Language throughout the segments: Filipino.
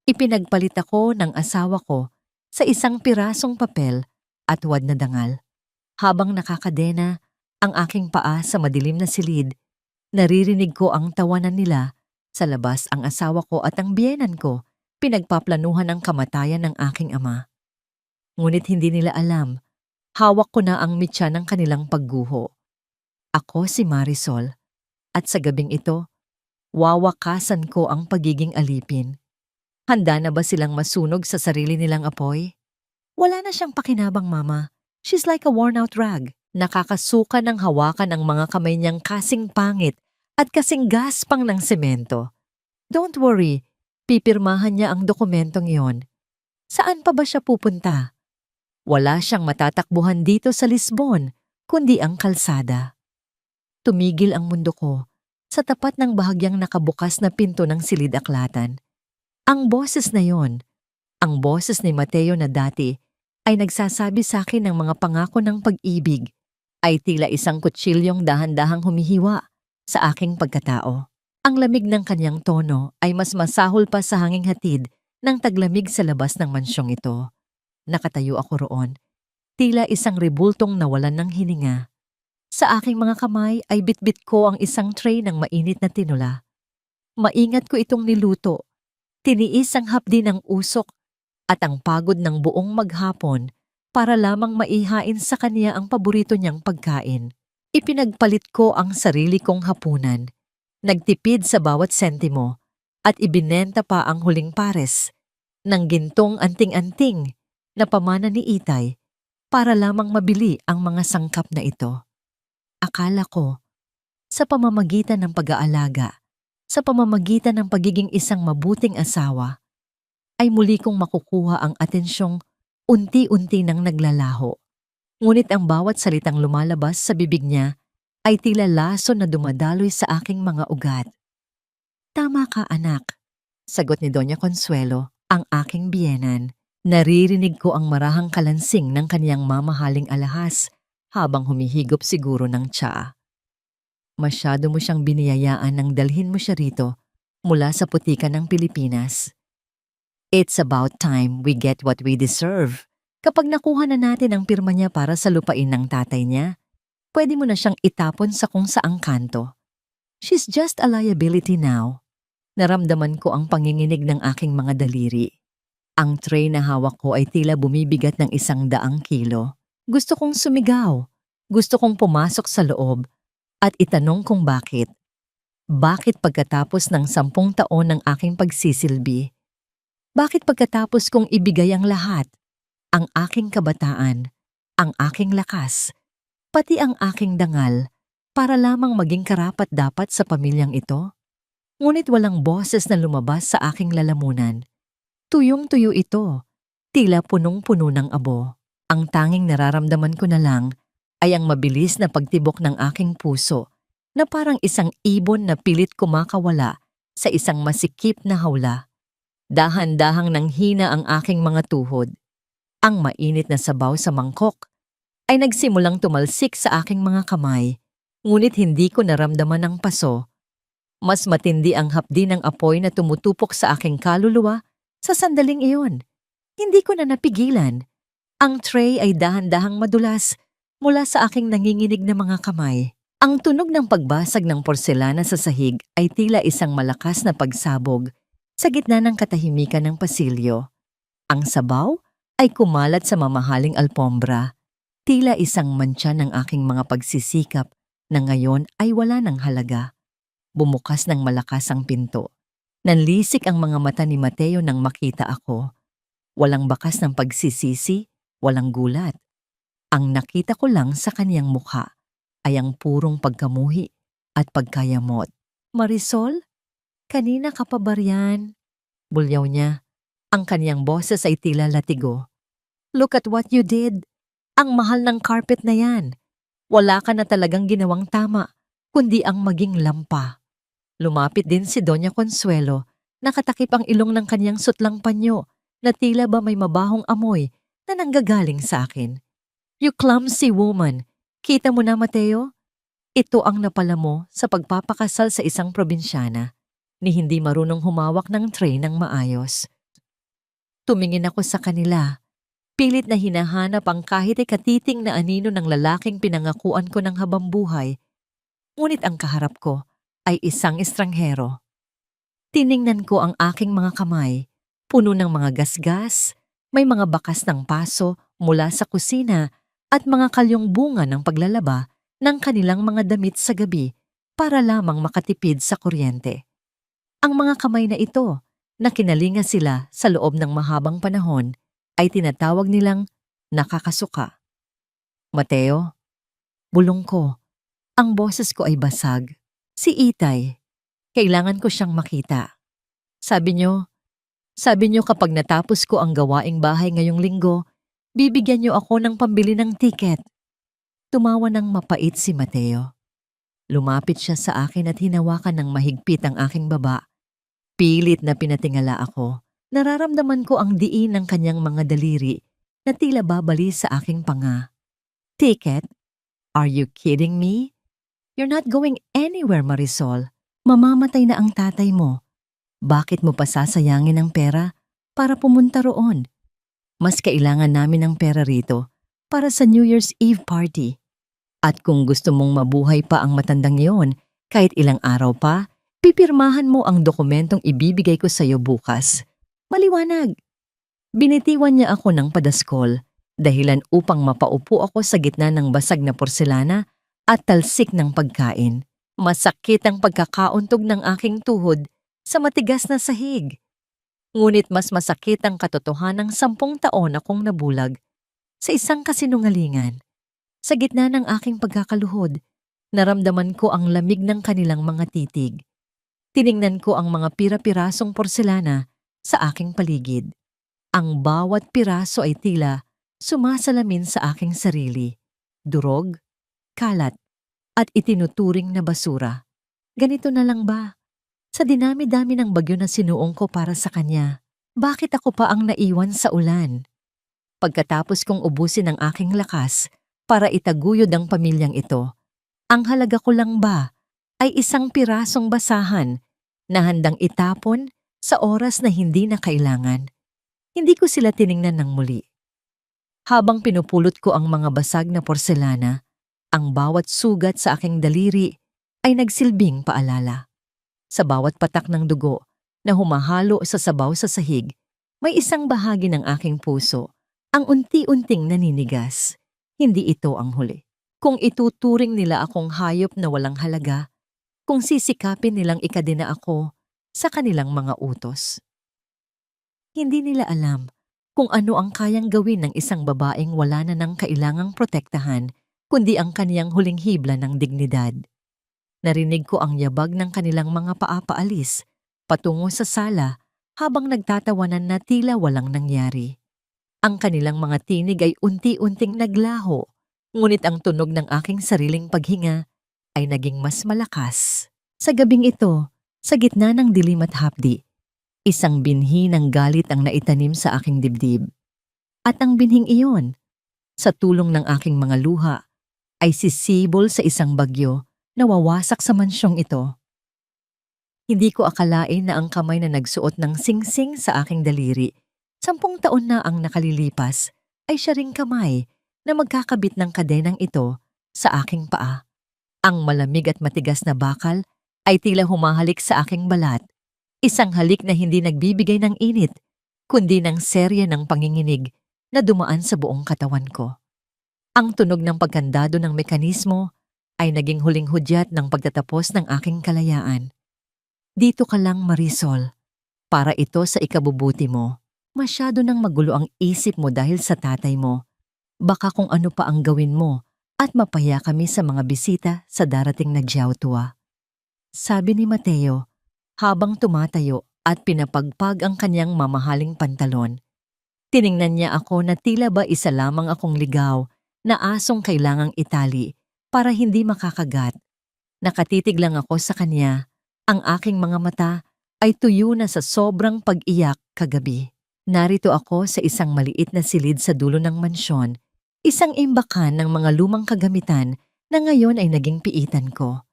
Ipinagpalit ako ng asawa ko sa isang pirasong papel at wad na dangal. Habang nakakadena ang aking paa sa madilim na silid, naririnig ko ang tawanan nila. Sa labas ang asawa ko at ang biyenan ko pinagpaplanuhan ang kamatayan ng aking ama. Ngunit hindi nila alam, hawak ko na ang mitya ng kanilang pagguho. Ako si Marisol, at sa gabing ito, wawakasan ko ang pagiging alipin. Handa na ba silang masunog sa sarili nilang apoy? Wala na siyang pakinabang, Mama. She's like a worn-out rag. Nakakasuka ng hawakan ang mga kamay niyang kasing pangit at kasing gaspang ng semento. Don't worry, pipirmahan niya ang dokumentong iyon. Saan pa ba siya pupunta? Wala siyang matatakbuhan dito sa Lisbon, kundi ang kalsada. Tumigil ang mundo ko sa tapat ng bahagyang nakabukas na pinto ng silid-aklatan. Ang boses na yon, ang boses ni Mateo na dati ay nagsasabi sa akin ng mga pangako ng pag-ibig, ay tila isang kutsilyong dahan-dahang humihiwa sa aking pagkatao. Ang lamig ng kanyang tono ay mas masahol pa sa hanging hatid ng taglamig sa labas ng mansyong ito. Nakatayo ako roon, tila isang rebultong nawalan ng hininga. Sa aking mga kamay ay bitbit ko ang isang tray ng mainit na tinula. Maingat ko itong niluto. Tiniis ang hapdi ng usok at ang pagod ng buong maghapon para lamang maihain sa kanya ang paborito niyang pagkain. Ipinagpalit ko ang sarili kong hapunan, nagtipid sa bawat sentimo at ibinenta pa ang huling pares ng gintong anting-anting na pamana ni Itay para lamang mabili ang mga sangkap na ito. Akala ko, sa pamamagitan ng pag-aalaga, sa pamamagitan ng pagiging isang mabuting asawa, ay muli kong makukuha ang atensyong unti-unti nang naglalaho. Ngunit ang bawat salitang lumalabas sa bibig niya ay tila laso na dumadaloy sa aking mga ugat. Tama ka, anak, sagot ni Doña Consuelo, ang aking biyenan. Naririnig ko ang marahang kalansing ng kaniyang mamahaling alahas habang humihigop siguro ng tsaa. Masyado mo siyang biniyayaan nang dalhin mo siya rito mula sa putikan ng Pilipinas. It's about time we get what we deserve. Kapag nakuha na natin ang pirma niya para sa lupain ng tatay niya, pwede mo na siyang itapon sa kung saang kanto. She's just a liability now. Naramdaman ko ang panginginig ng aking mga daliri. Ang tray na hawak ko ay tila bumibigat ng 100 kilo. Gusto kong sumigaw. Gusto kong pumasok sa loob at itanong kung bakit. Bakit pagkatapos ng 10 taon ng aking pagsisilbi? Bakit pagkatapos kong ibigay ang lahat? Ang aking kabataan, ang aking lakas, pati ang aking dangal para lamang maging karapat-dapat sa pamilyang ito? Ngunit walang boses na lumabas sa aking lalamunan. Tuyong-tuyo ito, tila punong-puno ng abo. Ang tanging nararamdaman ko na lang ay ang mabilis na pagtibok ng aking puso na parang isang ibon na pilit kumakawala sa isang masikip na hawla. Dahan-dahang nanghina ang aking mga tuhod. Ang mainit na sabaw sa mangkok ay nagsimulang tumalsik sa aking mga kamay, ngunit hindi ko naramdaman ang paso. Mas matindi ang hapdi ng apoy na tumutupok sa aking kaluluwa sa sandaling iyon. Hindi ko na napigilan. Ang tray ay dahan-dahang madulas mula sa aking nanginginig na mga kamay. Ang tunog ng pagbasag ng porselana sa sahig ay tila isang malakas na pagsabog sa gitna ng katahimikan ng pasilyo. Ang sabaw ay kumalat sa mamahaling alpombra, tila isang mantsa ng aking mga pagsisikap na ngayon ay wala ng halaga. Bumukas ng malakas ang pinto. Nanlisik ang mga mata ni Mateo nang makita ako. Walang bakas ng pagsisisi, walang gulat. Ang nakita ko lang sa kaniyang mukha ay ang purong pagkamuhi at pagkayamot. Marisol, kanina ka pa ba riyan? Bulyaw niya. Ang kaniyang boses ay tila latigo. Look at what you did. Ang mahal ng carpet na yan. Wala ka na talagang ginawang tama, kundi ang maging lampa. Lumapit din si Doña Consuelo. Nakatakip ang ilong ng kaniyang sutlang panyo na tila ba may mabahong amoy na nanggagaling sa akin. You clumsy woman. Kita mo na, Mateo? Ito ang napala mo sa pagpapakasal sa isang probinsyana ni hindi marunong humawak ng tray ng maayos. Tumingin ako sa kanila. Pilit na hinahanap ang kahit ay katiting na anino ng lalaking pinangakuan ko ng habambuhay. Ngunit ang kaharap ko ay isang estranghero. Tiningnan ko ang aking mga kamay, puno ng mga gasgas, may mga bakas ng paso mula sa kusina at mga kalyong bunga ng paglalaba ng kanilang mga damit sa gabi para lamang makatipid sa kuryente. Ang mga kamay na ito, na kinalinga sila sa loob ng mahabang panahon, ay tinatawag nilang nakakasuka. Mateo, bulong ko. Ang boses ko ay basag. Si Itay. Kailangan ko siyang makita. Sabi niyo kapag natapos ko ang gawaing bahay ngayong linggo, bibigyan niyo ako ng pambili ng tiket. Tumawa ng mapait si Mateo. Lumapit siya sa akin at hinawakan ng mahigpit ang aking baba. Pilit na pinatingala ako. Nararamdaman ko ang diin ng kanyang mga daliri na tila babali sa aking panga. Ticket? Are you kidding me? You're not going anywhere, Marisol. Mamamatay na ang tatay mo. Bakit mo pa sasayangin ang pera para pumunta roon? Mas kailangan namin ng pera rito para sa New Year's Eve party. At kung gusto mong mabuhay pa ang matandang iyon, kahit ilang araw pa, pipirmahan mo ang dokumentong ibibigay ko sa iyo bukas. Maliwanag. Binitiwan niya ako ng padaskol, dahilan upang mapaupo ako sa gitna ng basag na porselana at talsik ng pagkain. Masakit ang pagkakauntog ng aking tuhod sa matigas na sahig. Ngunit mas masakit ang katotohanang 10 taon akong nabulag sa isang kasinungalingan. Sa gitna ng aking pagkakaluhod, naramdaman ko ang lamig ng kanilang mga titig. Tiningnan ko ang mga pira-pirasong porselana sa aking paligid. Ang bawat piraso ay tila sumasalamin sa aking sarili. Durog, kalat, at itinuturing na basura. Ganito na lang ba? Sa dinami-dami ng bagyo na sinuong ko para sa kanya, bakit ako pa ang naiwan sa ulan? Pagkatapos kong ubusin ang aking lakas para itaguyod ang pamilyang ito, ang halaga ko lang ba ay isang pirasong basahan na handang itapon sa oras na hindi na kailangan? Hindi ko sila tiningnan ng muli. Habang pinupulot ko ang mga basag na porselana, ang bawat sugat sa aking daliri ay nagsilbing paalala. Sa bawat patak ng dugo na humahalo sa sabaw sa sahig, may isang bahagi ng aking puso ang unti-unting naninigas. Hindi ito ang huli. Kung ituturing nila akong hayop na walang halaga, kung sisikapin nilang ikadena ako sa kanilang mga utos. Hindi nila alam kung ano ang kayang gawin ng isang babaeng wala na ng kailangang protektahan, kundi ang kaniyang huling hibla ng dignidad. Narinig ko ang yabag ng kanilang mga paapaalis patungo sa sala habang nagtatawanan na tila walang nangyari. Ang kanilang mga tinig ay unti-unting naglaho, ngunit ang tunog ng aking sariling paghinga ay naging mas malakas. Sa gabing ito, sa gitna ng dilim at hapdi, isang binhi ng galit ang naitanim sa aking dibdib. At ang binhing iyon, sa tulong ng aking mga luha, ay sisibol sa isang bagyo na wawasak sa mansyong ito. Hindi ko akalain na ang kamay na nagsuot ng singsing sa aking daliri, 10 taon na ang nakalilipas, ay siya ring kamay na magkakabit ng kadenang ito sa aking paa. Ang malamig at matigas na bakal ay tila humahalik sa aking balat. Isang halik na hindi nagbibigay ng init, kundi ng serye ng panginginig na dumaan sa buong katawan ko. Ang tunog ng pagkandado ng mekanismo ay naging huling hudyat ng pagtatapos ng aking kalayaan. Dito ka lang, Marisol, para ito sa ikabubuti mo. Masyado nang magulo ang isip mo dahil sa tatay mo. Baka kung ano pa ang gawin mo at mapaya kami sa mga bisita sa darating na Jiautua. Sabi ni Mateo, habang tumatayo at pinapagpag ang kanyang mamahaling pantalon. Tiningnan niya ako na tila ba isa lamang akong ligaw na asong kailangang itali para hindi makakagat. Nakatitig lang ako sa kanya. Ang aking mga mata ay tuyo na sa sobrang pag-iyak kagabi. Narito ako sa isang maliit na silid sa dulo ng mansyon, isang imbakan ng mga lumang kagamitan na ngayon ay naging piitan ko.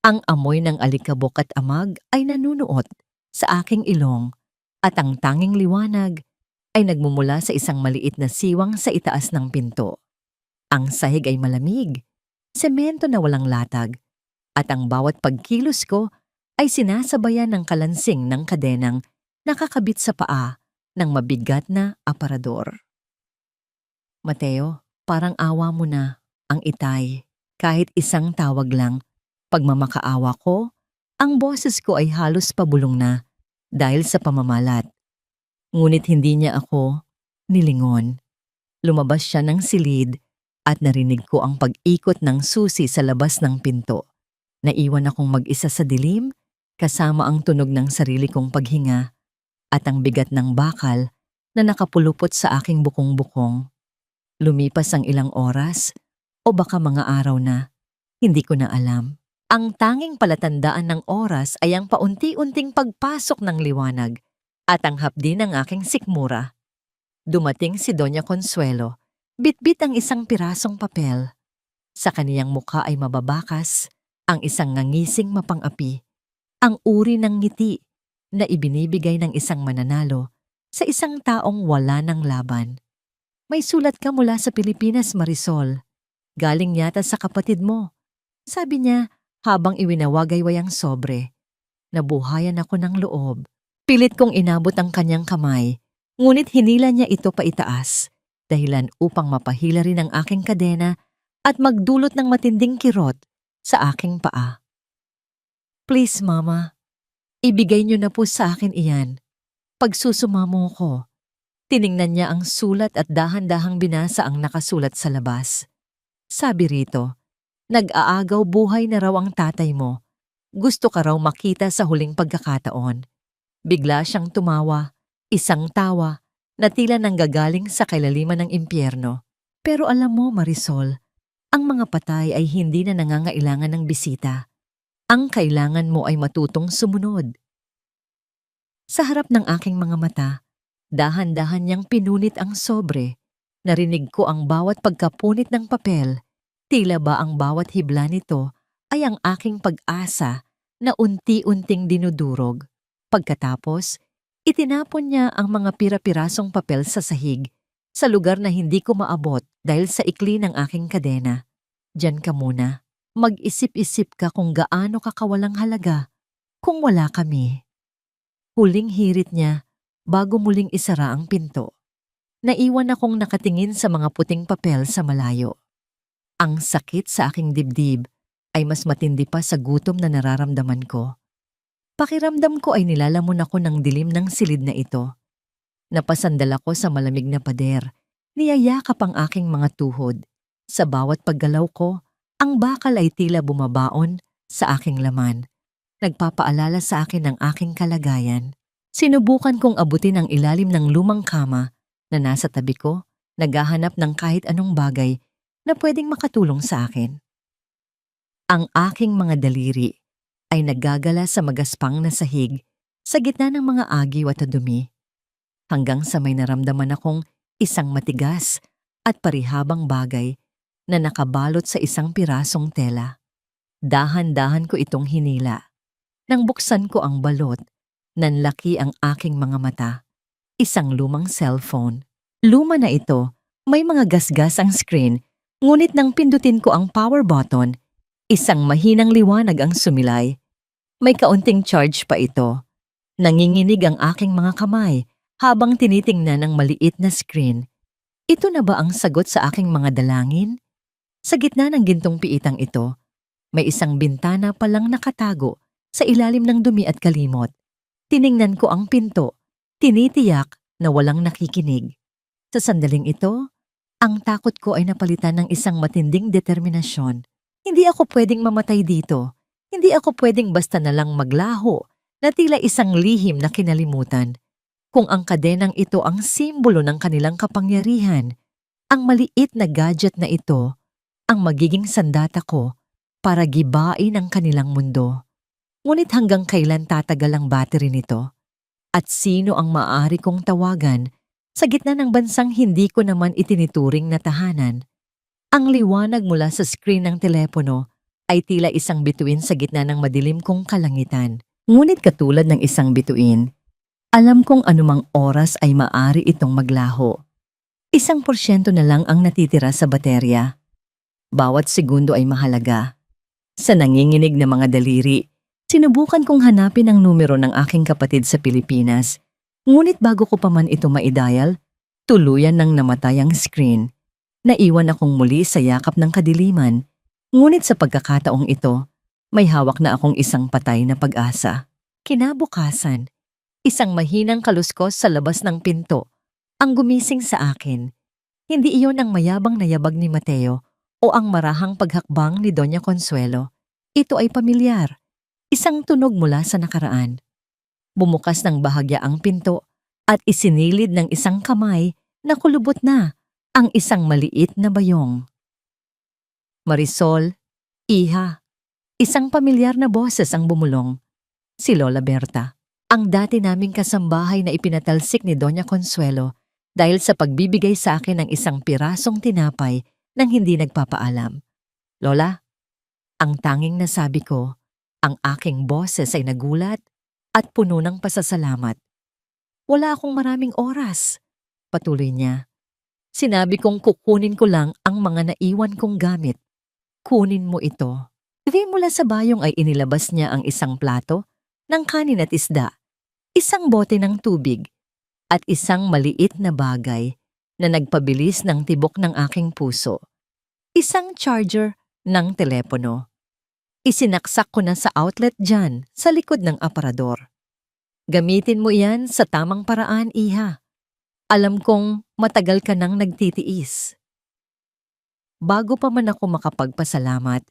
Ang amoy ng alikabok at amag ay nanunuot sa aking ilong at ang tanging liwanag ay nagmumula sa isang maliit na siwang sa itaas ng pinto. Ang sahig ay malamig, semento na walang latag, at ang bawat pagkilos ko ay sinasabayan ng kalansing ng kadenang nakakabit sa paa ng mabigat na aparador. Mateo, parang awa mo na, ang itay. Kahit isang tawag lang, pagmamakaawa ko, ang boses ko ay halos pabulong na dahil sa pamamalat. Ngunit hindi niya ako nilingon. Lumabas siya ng silid at narinig ko ang pag-ikot ng susi sa labas ng pinto. Naiwan akong mag-isa sa dilim, kasama ang tunog ng sarili kong paghinga at ang bigat ng bakal na nakapulupot sa aking bukong-bukong. Lumipas ang ilang oras o baka mga araw na, hindi ko na alam. Ang tanging palatandaan ng oras ay ang paunti-unting pagpasok ng liwanag at ang hapdi ng aking sikmura. Dumating si Doña Consuelo, bitbit ang isang pirasong papel. Sa kaniyang mukha ay mababakas, ang isang ngangising mapang-api, ang uri ng ngiti na ibinibigay ng isang mananalo sa isang taong wala ng laban. May sulat ka mula sa Pilipinas, Marisol. Galing yata sa kapatid mo. Sabi niya habang iwinawagayway ang sobre. Nabuhayan ako ng loob. Pilit kong inabot ang kanyang kamay, ngunit hinila niya ito paitaas, dahilan upang mapahila rin ang aking kadena at magdulot ng matinding kirot sa aking paa. Please, Mama, ibigay niyo na po sa akin iyan. Pagsusumamo ko. Tiningnan niya ang sulat at dahan-dahang binasa ang nakasulat sa labas. Sabi rito, nag-aagaw buhay na raw ang tatay mo. Gusto ka raw makita sa huling pagkakataon. Bigla siyang tumawa, isang tawa, na tila nanggagaling sa kailaliman ng impyerno. Pero alam mo, Marisol, ang mga patay ay hindi na nangangailangan ng bisita. Ang kailangan mo ay matutong sumunod. Sa harap ng aking mga mata, dahan-dahan niyang pinunit ang sobre. Narinig ko ang bawat pagkapunit ng papel. Tila ba ang bawat hibla nito ay ang aking pag-asa na unti-unting dinudurog. Pagkatapos, itinapon niya ang mga pira-pirasong papel sa sahig, sa lugar na hindi ko maabot dahil sa ikli ng aking kadena. Diyan ka muna. Mag-isip-isip ka kung gaano ka kawalang halaga kung wala kami. Huling hirit niya bago muling isara ang pinto. Naiwan akong nakatingin sa mga puting papel sa malayo. Ang sakit sa aking dibdib ay mas matindi pa sa gutom na nararamdaman ko. Pakiramdam ko ay nilalamon ako ng dilim ng silid na ito. Napasandal ako sa malamig na pader, niyayakap ang aking mga tuhod. Sa bawat paggalaw ko, ang bakal ay tila bumabaon sa aking laman. Nagpapaalala sa akin ng aking kalagayan. Sinubukan kong abutin ang ilalim ng lumang kama na nasa tabi ko, naghahanap ng kahit anong bagay na pwedeng makatulong sa akin. Ang aking mga daliri ay naggagala sa magaspang na sahig sa gitna ng mga agiw at dumi. Hanggang sa may naramdaman akong isang matigas at parihabang bagay na nakabalot sa isang pirasong tela. Dahan-dahan ko itong hinila. Nang buksan ko ang balot, nanlaki ang aking mga mata. Isang lumang cellphone. Luma na ito, may mga gasgas ang screen, ngunit nang pindutin ko ang power button, isang mahinang liwanag ang sumilay. May kaunting charge pa ito. Nanginginig ang aking mga kamay habang tinitingnan ang maliit na screen. Ito na ba ang sagot sa aking mga dalangin? Sa gitna ng gintong piitang ito, may isang bintana palang nakatago sa ilalim ng dumi at kalimot. Tiningnan ko ang pinto, tinitiyak na walang nakikinig. Sa sandaling ito, ang takot ko ay napalitan ng isang matinding determinasyon. Hindi ako pwedeng mamatay dito. Hindi ako pwedeng basta na lang maglaho na tila isang lihim na kinalimutan. Kung ang kadenang ito ang simbolo ng kanilang kapangyarihan, ang maliit na gadget na ito ang magiging sandata ko para gibain ang kanilang mundo. Ngunit hanggang kailan tatagal ang battery nito? At sino ang maaari kong tawagan sa gitna ng bansang hindi ko naman itinituring na tahanan? Ang liwanag mula sa screen ng telepono ay tila isang bituin sa gitna ng madilim kong kalangitan. Ngunit katulad ng isang bituin, Alam kong anumang oras ay maari itong maglaho. 1% na lang ang natitira sa baterya. Bawat segundo ay mahalaga. Sa nanginginig na mga daliri, sinubukan kong hanapin ang numero ng aking kapatid sa Pilipinas. Ngunit bago ko pa man ito maidial, tuluyan nang namatay ang screen. Naiwan akong muli sa yakap ng kadiliman. Ngunit sa pagkakataong ito, may hawak na akong isang patay na pag-asa. Kinabukasan, isang mahinang kaluskos sa labas ng pinto ang gumising sa akin. Hindi iyon ang mayabang na yabag ni Mateo o ang marahang paghakbang ni Doña Consuelo. Ito ay pamilyar, isang tunog mula sa nakaraan. Bumukas ng bahagya ang pinto at isinilid ng isang kamay na kulubot na ang isang maliit na bayong. Marisol, Iha, isang pamilyar na boses ang bumulong. Si Lola Berta, ang dati naming kasambahay na ipinatalsik ni Doña Consuelo dahil sa pagbibigay sa akin ng isang pirasong tinapay nang hindi nagpapaalam. Lola, ang tanging nasabi ko, ang aking boses ay nagulat at puno ng pasasalamat. Wala akong maraming oras, patuloy niya. Sinabi kong kukunin ko lang ang mga naiwan kong gamit. Kunin mo ito. Di mula sa bayong ay inilabas niya ang isang plato ng kanin at isda, isang bote ng tubig, at isang maliit na bagay na nagpabilis ng tibok ng aking puso. Isang charger ng telepono. Isinaksak ko na sa outlet dyan sa likod ng aparador. Gamitin mo yan sa tamang paraan, Iha. Alam kong matagal ka nang nagtitiis. Bago pa man ako makapagpasalamat,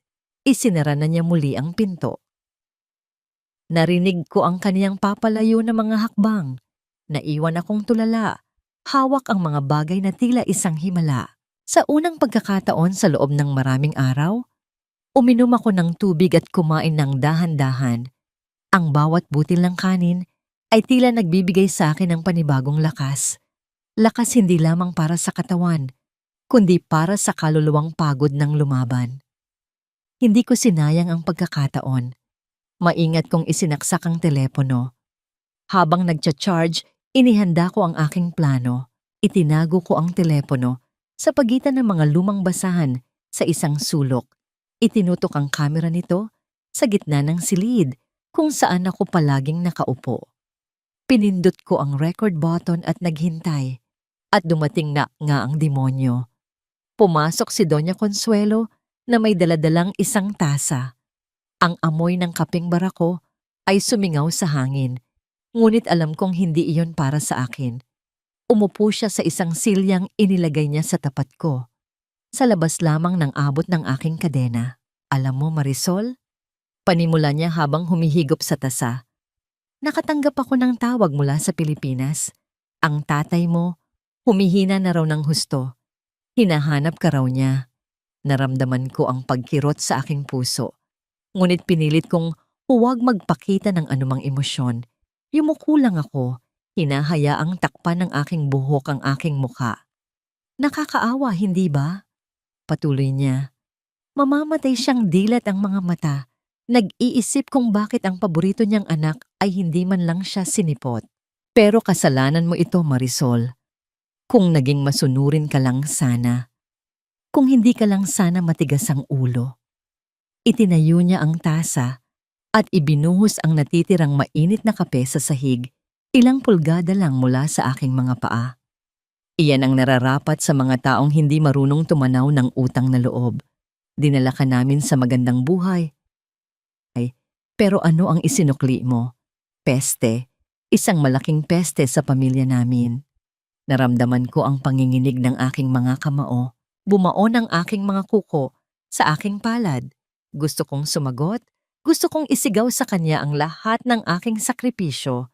isinara na niya muli ang pinto. Narinig ko ang kaniyang papalayo na mga hakbang. Naiwan akong tulala, hawak ang mga bagay na tila isang himala. Sa unang pagkakataon sa loob ng maraming araw, uminom ako ng tubig at kumain ng dahan-dahan. Ang bawat butil ng kanin ay tila nagbibigay sa akin ng panibagong lakas. Lakas hindi lamang para sa katawan, kundi para sa kaluluwang pagod ng lumaban. Hindi ko sinayang ang pagkakataon. Maingat kong isinaksak ang telepono. Habang nagcha-charge, inihanda ko ang aking plano. Itinago ko ang telepono sa pagitan ng mga lumang basahan sa isang sulok. Itinutok ang kamera nito sa gitna ng silid kung saan ako palaging nakaupo. Pinindot ko ang record button at naghintay. At dumating na nga ang demonyo. Pumasok si Doña Consuelo na may daladalang isang tasa. Ang amoy ng kapeng barako ay sumingaw sa hangin, ngunit alam kong hindi iyon para sa akin. Umupo siya sa isang silyang inilagay niya sa tapat ko. Sa labas lamang ng abot ng aking kadena. Alam mo, Marisol? Panimula niya habang humihigop sa tasa. Nakatanggap ako ng tawag mula sa Pilipinas. Ang tatay mo, humihina na raw ng husto. Hinahanap ka raw niya. Naramdaman ko ang pagkirot sa aking puso. Ngunit pinilit kong huwag magpakita ng anumang emosyon. Yumuko lang ako. Hinahayaang takpan ng aking buhok ang aking mukha. Nakakaawa, hindi ba? Patuloy niya. Mamamatay siyang dilat ang mga mata. Nag-iisip kung bakit ang paborito niyang anak ay hindi man lang siya sinipot. Pero kasalanan mo ito, Marisol. Kung naging masunurin ka lang sana. Kung hindi ka lang sana matigas ang ulo. Itinayo niya ang tasa at ibinuhos ang natitirang mainit na kape sa sahig, ilang pulgada lang mula sa aking mga paa. Iyan ang nararapat sa mga taong hindi marunong tumanaw ng utang na loob. Dinala ka namin sa magandang buhay. Pero ano ang isinukli mo? Peste. Isang malaking peste sa pamilya namin. Naramdaman ko ang panginginig ng aking mga kamao. Bumaon ang aking mga kuko sa aking palad. Gusto kong sumagot. Gusto kong isigaw sa kanya ang lahat ng aking sakripisyo.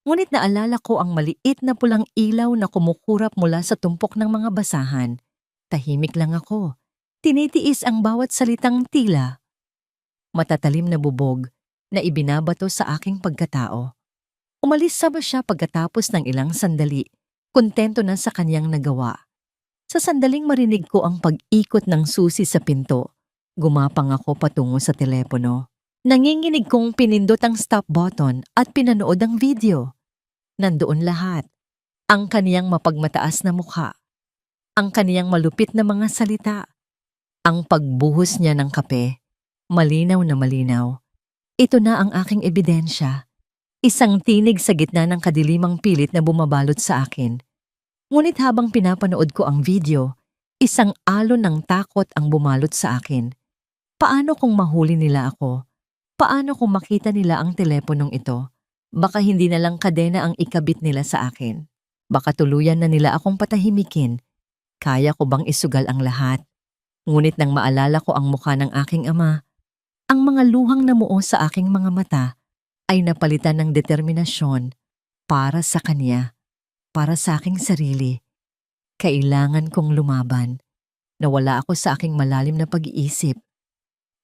Ngunit naalala ko ang maliit na pulang ilaw na kumukurap mula sa tumpok ng mga basahan. Tahimik lang ako. Tinitiis ang bawat salitang tila. Matatalim na bubog na ibinabato sa aking pagkatao. Umalis sa siya pagkatapos ng ilang sandali. Kontento na sa kanyang nagawa. Sa sandaling marinig ko ang pag-ikot ng susi sa pinto, gumapang ako patungo sa telepono. Nanginginig kong pinindot ang stop button at pinanood ang video. Nandoon lahat. Ang kaniyang mapagmataas na mukha, ang kaniyang malupit na mga salita, ang pagbuhos niya ng kape, malinaw na malinaw. Ito na ang aking ebidensya. Isang tinig sa gitna ng kadilimang pilit na bumabalot sa akin. Ngunit habang pinapanood ko ang video, isang alon ng takot ang bumalot sa akin. Paano kung mahuli nila ako? Paano kung makita nila ang teleponong ito? Baka hindi na lang kadena ang ikabit nila sa akin. Baka tuluyan na nila akong patahimikin. Kaya ko bang isugal ang lahat? Ngunit nang maalala ko ang mukha ng aking ama, ang mga luhang namuo sa aking mga mata ay napalitan ng determinasyon para sa kanya, para sa aking sarili. Kailangan kong lumaban. Nawala ako sa aking malalim na pag-iisip.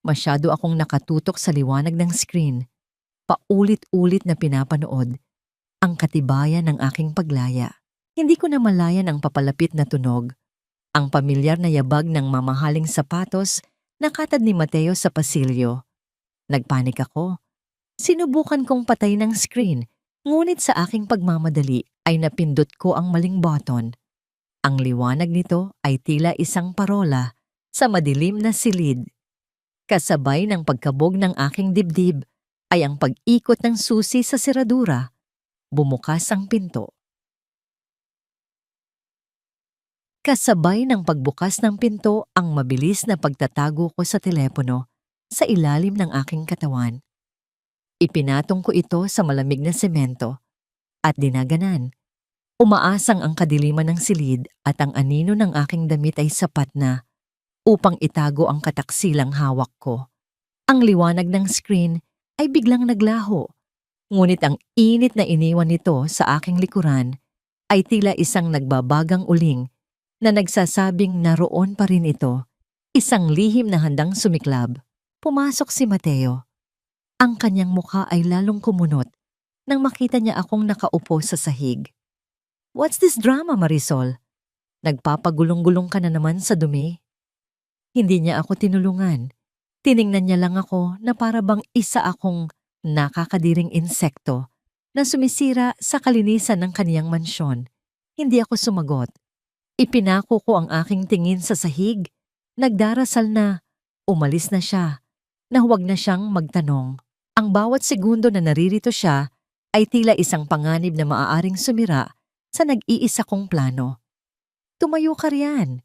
Masyado akong nakatutok sa liwanag ng screen. Paulit-ulit na pinapanood ang katibayan ng aking paglaya. Hindi ko na malayan ang papalapit na tunog, ang pamilyar na yabag ng mamahaling sapatos na katad ni Mateo sa pasilyo. Nagpanik ako. Sinubukan kong patay ng screen, ngunit sa aking pagmamadali ay napindot ko ang maling button. Ang liwanag nito ay tila isang parola sa madilim na silid. Kasabay ng pagkabog ng aking dibdib ay ang pag-ikot ng susi sa seradura. Bumukas ang pinto. Kasabay ng pagbukas ng pinto ang mabilis na pagtatago ko sa telepono sa ilalim ng aking katawan. Ipinatong ko ito sa malamig na semento at dinaganan. Umaasang ang kadiliman ng silid at ang anino ng aking damit ay sapat na upang itago ang kataksilang hawak ko. Ang liwanag ng screen ay biglang naglaho, ngunit ang init na iniwan nito sa aking likuran ay tila isang nagbabagang uling na nagsasabing naroon pa rin ito, isang lihim na handang sumiklab. Pumasok si Mateo. Ang kanyang mukha ay lalong kumunot nang makita niya akong nakaupo sa sahig. "What's this drama, Marisol? Nagpapagulong-gulong ka na naman sa dumi?" Hindi niya ako tinulungan. Tiningnan niya lang ako na para bang isa akong nakakadiring insekto na sumisira sa kalinisan ng kaniyang mansyon. Hindi ako sumagot. Ipinako ko ang aking tingin sa sahig. Nagdarasal na umalis na siya, na huwag na siyang magtanong. Ang bawat segundo na naririto siya ay tila isang panganib na maaaring sumira sa nag-iisa kong plano. "Tumayo ka riyan,"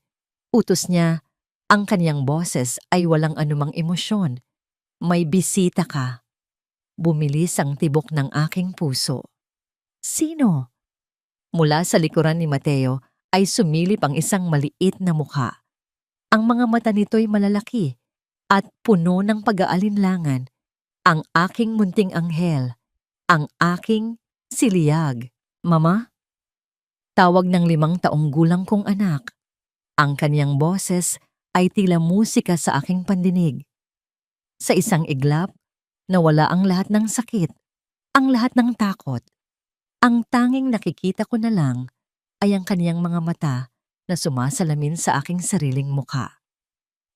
utos niya. Ang kaniyang boses ay walang anumang emosyon. "May bisita ka." Bumilis ang tibok ng aking puso. "Sino?" Mula sa likuran ni Mateo ay sumilip ang isang maliit na mukha. Ang mga mata nito'y malalaki at puno ng pag-aalinlangan. Ang aking munting anghel, ang aking si Liag. "Mama?" Tawag ng 5 taong gulang kong anak. Ang kaniyang boses ay tila musika sa aking pandinig. Sa isang iglap, nawala ang lahat ng sakit, ang lahat ng takot. Ang tanging nakikita ko na lang ay ang kaniyang mga mata na sumasalamin sa aking sariling mukha.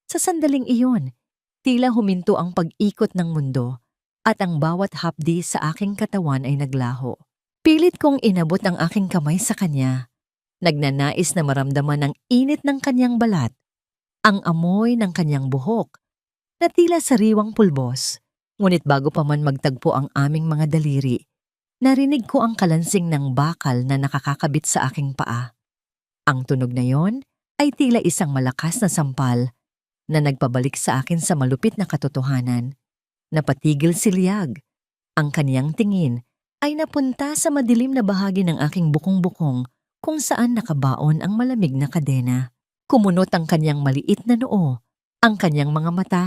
Sa sandaling iyon, tila huminto ang pag-ikot ng mundo at ang bawat hapdi sa aking katawan ay naglaho. Pilit kong inabot ang aking kamay sa kanya. Nagnanais na maramdaman ang init ng kanyang balat, ang amoy ng kanyang buhok, na tila sariwang pulbos. Ngunit bago pa man magtagpo ang aming mga daliri, narinig ko ang kalansing ng bakal na nakakakabit sa aking paa. Ang tunog na yon ay tila isang malakas na sampal na nagpabalik sa akin sa malupit na katotohanan. Napatigil si Liag. Ang kaniyang tingin ay napunta sa madilim na bahagi ng aking bukong-bukong kung saan nakabaon ang malamig na kadena. Kumunot ang kanyang maliit na noo. Ang kanyang mga mata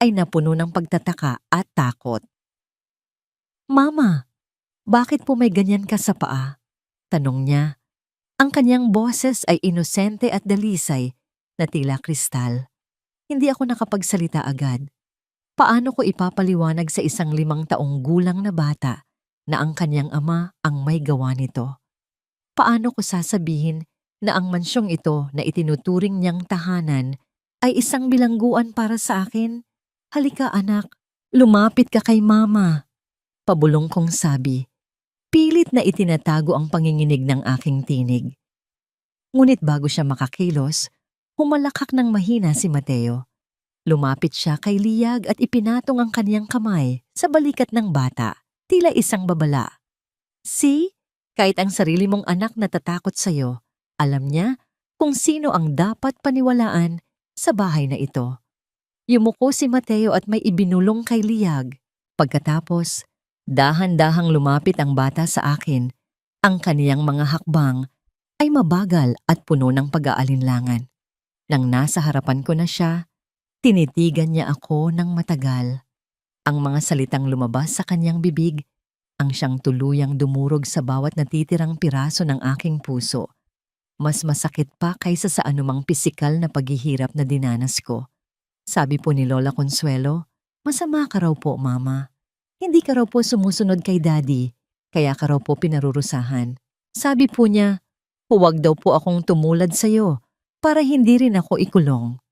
ay napuno ng pagtataka at takot. "Mama, bakit po may ganyan ka sa paa?" tanong niya. Ang kanyang boses ay inosente at dalisay na tila kristal. Hindi ako nakapagsalita agad. Paano ko ipapaliwanag sa isang 5 taong gulang na bata na ang kanyang ama ang may gawa nito? Paano ko sasabihin na ang mansyong ito na itinuturing niyang tahanan ay isang bilangguan para sa akin? "Halika anak, lumapit ka kay mama," pabulong kong sabi. Pilit na itinatago ang panginginig ng aking tinig. Ngunit bago siya makakilos, humalakak ng mahina si Mateo. Lumapit siya kay Liyag at ipinatong ang kaniyang kamay sa balikat ng bata, tila isang babala. See? Kahit ang sarili mong anak natatakot sa'yo, alam niya kung sino ang dapat paniwalaan sa bahay na ito. Yumuko si Mateo at may ibinulong kay Liyag. Pagkatapos, dahan-dahang lumapit ang bata sa akin. Ang kaniyang mga hakbang ay mabagal at puno ng pag-aalinlangan. Nang nasa harapan ko na siya, tinitigan niya ako ng matagal. Ang mga salitang lumabas sa kanyang bibig ang siyang tuluyang dumurog sa bawat natitirang piraso ng aking puso. Mas masakit pa kaysa sa anumang pisikal na paghihirap na dinanas ko. Sabi po ni Lola Consuelo, "Masama ka raw po, Mama. Hindi ka raw po sumusunod kay Daddy, kaya ka raw po pinarurusahan." Sabi po niya, "Huwag daw po akong tumulad sa'yo para hindi rin ako ikulong."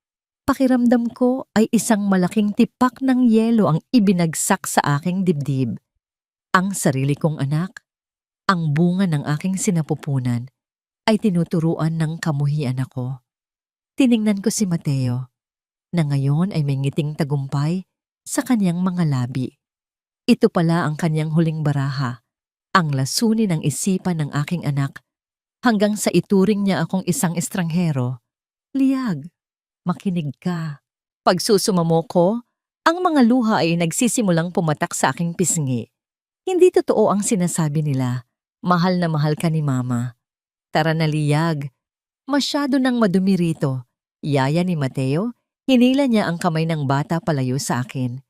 Pakiramdam ko ay isang malaking tipak ng yelo ang ibinagsak sa aking dibdib. Ang sarili kong anak, ang bunga ng aking sinapupunan, ay tinuturuan ng kamuhian ako. Tiningnan ko si Mateo, na ngayon ay may ngiting tagumpay sa kanyang mga labi. Ito pala ang kanyang huling baraha, ang lasunin ng isipan ng aking anak, hanggang sa ituring niya akong isang estranghero. Liyag, makinig ka. Pag susumamo ko, ang mga luha ay nagsisimulang pumatak sa aking pisngi. Hindi totoo ang sinasabi nila. Mahal na mahal ka ni Mama. Tara na, Liyag. Masyado nang madumi rito. Yaya ni Mateo, hinila niya ang kamay ng bata palayo sa akin.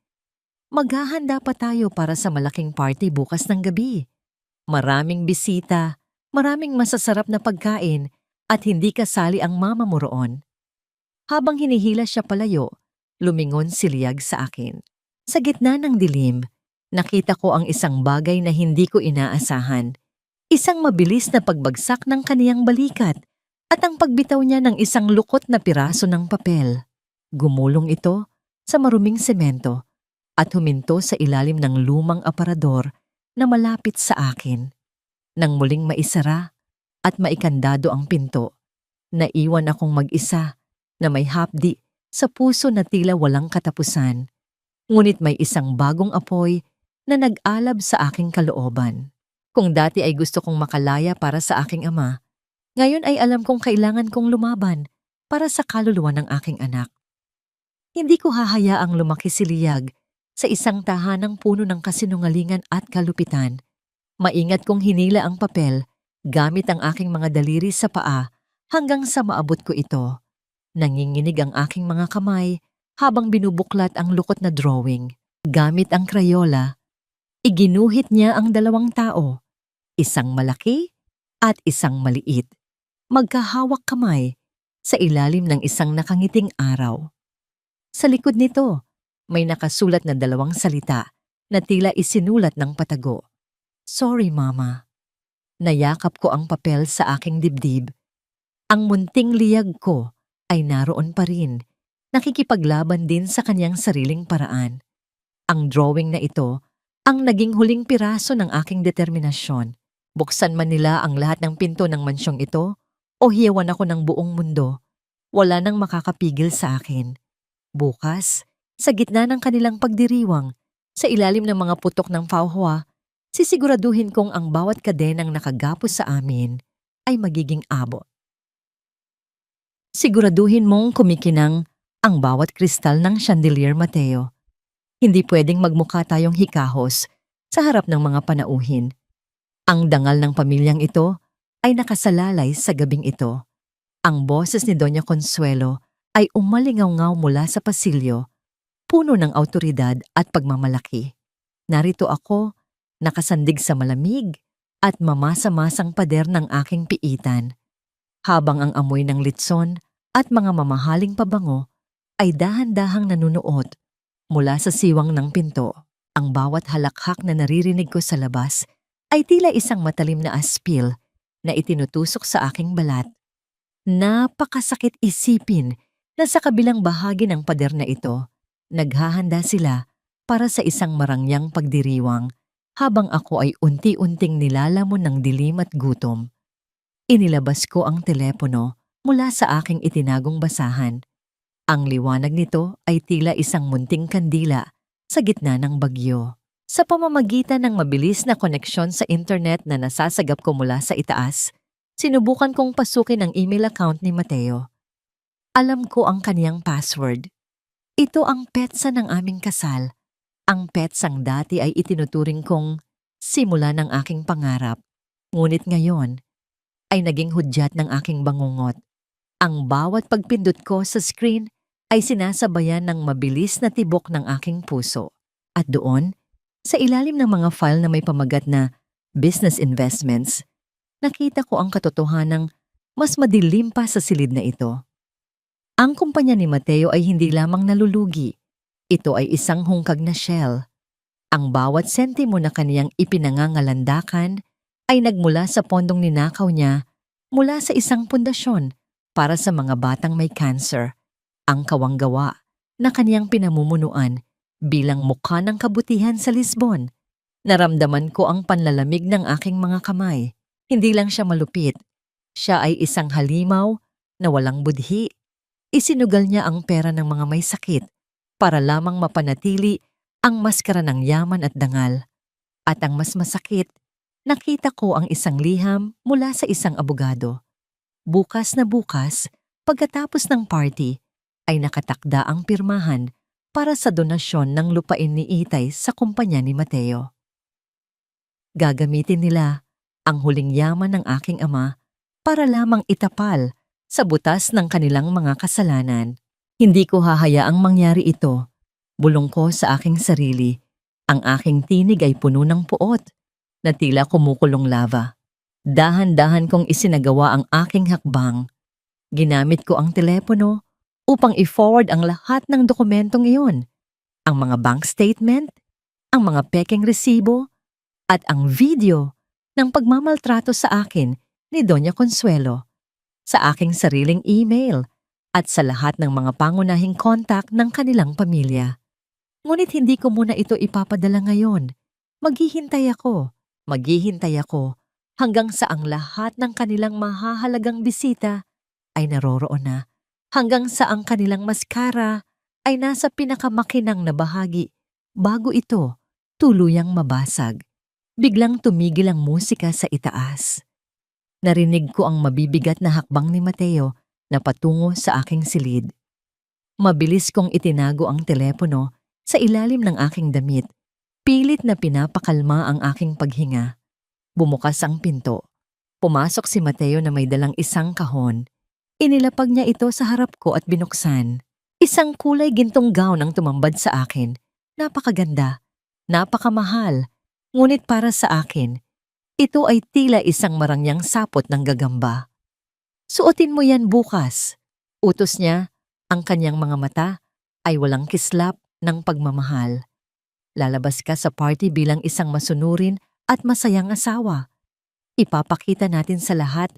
Maghahanda pa tayo para sa malaking party bukas ng gabi. Maraming bisita, maraming masasarap na pagkain, at hindi kasali ang mama mo roon. Habang hinihila siya palayo, lumingon si Liyag sa akin. Sa gitna ng dilim, nakita ko ang isang bagay na hindi ko inaasahan. Isang mabilis na pagbagsak ng kaniyang balikat at ang pagbitaw niya ng isang lukot na piraso ng papel. Gumulong ito sa maruming semento at huminto sa ilalim ng lumang aparador na malapit sa akin. Nang muling maisara at maikandado ang pinto, naiwan akong mag-isa na may hapdi sa puso na tila walang katapusan. Ngunit may isang bagong apoy na nag-alab sa aking kalooban. Kung dati ay gusto kong makalaya para sa aking ama, ngayon ay alam kong kailangan kong lumaban para sa kaluluwa ng aking anak. Hindi ko hahayaang lumaki si Liyag sa isang tahanang puno ng kasinungalingan at kalupitan. Maingat kong hinila ang papel gamit ang aking mga daliri sa paa hanggang sa maabot ko ito. Nanginginig ang aking mga kamay habang binubuklat ang lukot na drawing. Gamit ang Crayola, iginuhit niya ang dalawang tao, isang malaki at isang maliit, magkahawak kamay sa ilalim ng isang nakangiting araw. Sa likod nito, may nakasulat na dalawang salita na tila isinulat ng patago. "Sorry, Mama." Nayakap ko ang papel sa aking dibdib. Ang munting Liyag ko ay naroon pa rin, nakikipaglaban din sa kanyang sariling paraan. Ang drawing na ito ang naging huling piraso ng aking determinasyon. Buksan man nila ang lahat ng pinto ng mansyong ito o hiyawan ako ng buong mundo, wala nang makakapigil sa akin. Bukas, sa gitna ng kanilang pagdiriwang, sa ilalim ng mga putok ng Pauhua, sisiguraduhin kong ang bawat kadenang nakagapos sa amin ay magiging abot. Siguraduhin mong kumikinang ang bawat kristal ng chandelier, Mateo. Hindi pwedeng magmukha tayong hikahos sa harap ng mga panauhin. Ang dangal ng pamilyang ito ay nakasalalay sa gabing ito. Ang boses ni Doña Consuelo ay umalingaw-ngaw mula sa pasilyo, puno ng awtoridad at pagmamalaki. Narito ako, nakasandig sa malamig at mamasa-masang pader ng aking piitan, habang ang amoy ng litson at mga mamahaling pabango ay dahan-dahang nanunuot mula sa siwang ng pinto. Ang bawat halakhak na naririnig ko sa labas ay tila isang matalim na aspil na itinutusok sa aking balat. Napakasakit isipin na sa kabilang bahagi ng pader na ito, naghahanda sila para sa isang marangyang pagdiriwang habang ako ay unti-unting nilalamon ng dilim at gutom. Inilabas ko ang telepono mula sa aking itinagong basahan. Ang liwanag nito ay tila isang munting kandila sa gitna ng bagyo. Sa pamamagitan ng mabilis na koneksyon sa internet na nasasagap ko mula sa itaas, sinubukan kong pasukin ang email account ni Mateo. Alam ko ang kaniyang password. Ito ang petsa ng aming kasal. Ang petsang dati ay itinuturing kong simula ng aking pangarap. Ngunit ngayon ay naging hudyat ng aking bangungot. Ang bawat pagpindot ko sa screen ay sinasabayan ng mabilis na tibok ng aking puso. At doon, sa ilalim ng mga file na may pamagat na business investments, nakita ko ang katotohanang mas madilim pa sa silid na ito. Ang kumpanya ni Mateo ay hindi lamang nalulugi. Ito ay isang hungkag na shell. Ang bawat sentimo na kaniyang ipinangangalandakan ay nagmula sa pondong ninakaw niya mula sa isang pundasyon para sa mga batang may cancer. Ang kawanggawa na kaniyang pinamumunuan bilang mukha ng kabutihan sa Lisbon. Naramdaman ko ang panlalamig ng aking mga kamay. Hindi lang siya malupit. Siya ay isang halimaw na walang budhi. Isinugal niya ang pera ng mga may sakit para lamang mapanatili ang maskara ng yaman at dangal. At ang mas masakit, nakita ko ang isang liham mula sa isang abogado. Bukas na bukas, pagkatapos ng party, ay nakatakda ang pirmahan para sa donasyon ng lupain ni Itay sa kumpanya ni Mateo. Gagamitin nila ang huling yaman ng aking ama para lamang itapal sa butas ng kanilang mga kasalanan. Hindi ko hahayaang mangyari ito. Bulong ko sa aking sarili. Ang aking tinig ay puno ng puot na tila kumukulong lava. Dahan-dahan kong isinagawa ang aking hakbang. Ginamit ko ang telepono upang i-forward ang lahat ng dokumentong iyon. Ang mga bank statement, ang mga pekeng resibo, at ang video ng pagmamaltrato sa akin ni Doña Consuelo, sa aking sariling email at sa lahat ng mga pangunahing kontak ng kanilang pamilya. Ngunit hindi ko muna ito ipapadala ngayon. Maghihintay ako hanggang sa ang lahat ng kanilang mahahalagang bisita ay naroroon na. Hanggang sa ang kanilang maskara ay nasa pinakamakinang na bahagi bago ito tuluyang mabasag. Biglang tumigil ang musika sa itaas. Narinig ko ang mabibigat na hakbang ni Mateo na patungo sa aking silid. Mabilis kong itinago ang telepono sa ilalim ng aking damit. Pilit na pinapakalma ang aking paghinga. Bumukas ang pinto. Pumasok si Mateo na may dalang isang kahon. Inilapag niya ito sa harap ko at binuksan. Isang kulay gintong gown ang tumambad sa akin. Napakaganda, napakamahal, ngunit para sa akin, ito ay tila isang marangyang sapot ng gagamba. Suotin mo yan bukas. Utos niya, ang kanyang mga mata ay walang kislap ng pagmamahal. Lalabas ka sa party bilang isang masunurin at masayang asawa. Ipapakita natin sa lahat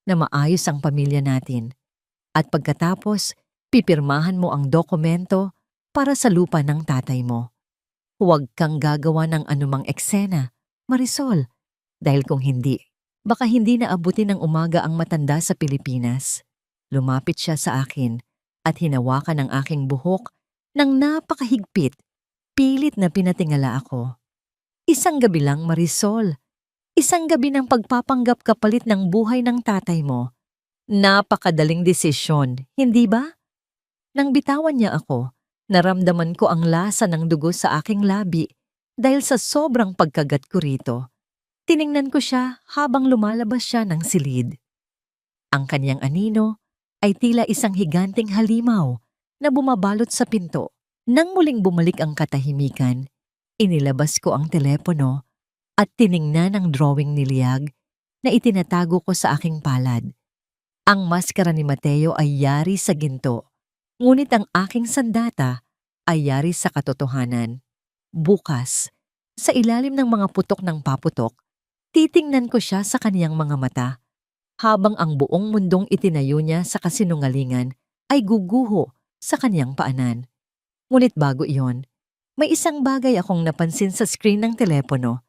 na maayos ang pamilya natin. At pagkatapos, pipirmahan mo ang dokumento para sa lupa ng tatay mo. Huwag kang gagawa ng anumang eksena, Marisol, dahil kung hindi, baka hindi naabutin ng umaga ang matanda sa Pilipinas. Lumapit siya sa akin at hinawakan ang aking buhok ng napakahigpit. Pilit na pinatingala ako. Isang gabi lang, Marisol. Isang gabi ng pagpapanggap kapalit ng buhay ng tatay mo. Napakadaling desisyon, hindi ba? Nang bitawan niya ako, naramdaman ko ang lasa ng dugo sa aking labi dahil sa sobrang pagkagat ko rito. Tiningnan ko siya habang lumalabas siya ng silid. Ang kanyang anino ay tila isang higanting halimaw na bumabalot sa pinto. Nang muling bumalik ang katahimikan, inilabas ko ang telepono at tiningnan ang drawing ni Liag na itinatago ko sa aking palad. Ang maskara ni Mateo ay yari sa ginto, ngunit ang aking sandata ay yari sa katotohanan. Bukas, sa ilalim ng mga putok ng paputok, titingnan ko siya sa kaniyang mga mata, habang ang buong mundong itinayo niya sa kasinungalingan ay guguho sa kaniyang paanan. Ngunit bago iyon, may isang bagay akong napansin sa screen ng telepono.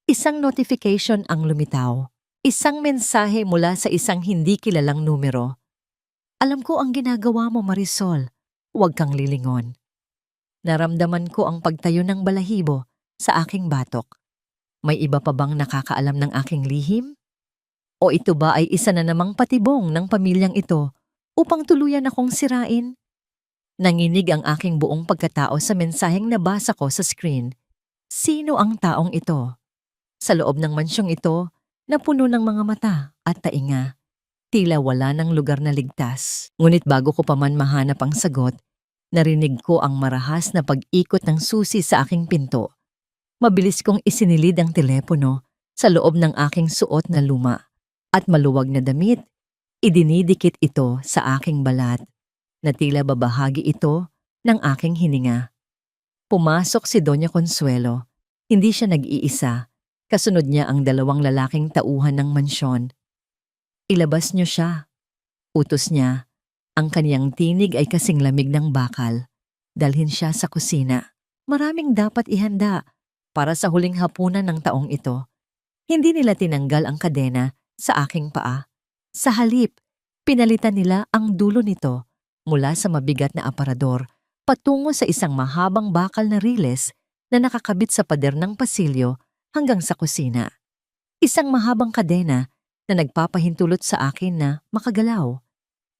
Isang notification ang lumitaw. Isang mensahe mula sa isang hindi kilalang numero. Alam ko ang ginagawa mo, Marisol. Huwag kang lilingon. Naramdaman ko ang pagtayo ng balahibo sa aking batok. May iba pa bang nakakaalam ng aking lihim? O ito ba ay isa na namang patibong ng pamilyang ito upang tuluyan akong sirain? Nanginig ang aking buong pagkatao sa mensaheng nabasa ko sa screen. Sino ang taong ito? Sa loob ng mansyong ito, na puno ng mga mata at tainga, tila wala ng lugar na ligtas. Ngunit bago ko pa man mahanap ang sagot, narinig ko ang marahas na pag-ikot ng susi sa aking pinto. Mabilis kong isinilid ang telepono sa loob ng aking suot na luma at maluwag na damit. Idinidikit ito sa aking balat na tila babahagi ito ng aking hininga. Pumasok si Doña Consuelo. Hindi siya nag-iisa. Kasunod niya ang dalawang lalaking tauhan ng mansyon. Ilabas niyo siya. Utos niya. Ang kaniyang tinig ay kasing lamig ng bakal. Dalhin siya sa kusina. Maraming dapat ihanda para sa huling hapunan ng taong ito. Hindi nila tinanggal ang kadena sa aking paa. Sa halip, pinalitan nila ang dulo nito mula sa mabigat na aparador patungo sa isang mahabang bakal na riles na nakakabit sa pader ng pasilyo hanggang sa kusina. Isang mahabang kadena na nagpapahintulot sa akin na makagalaw.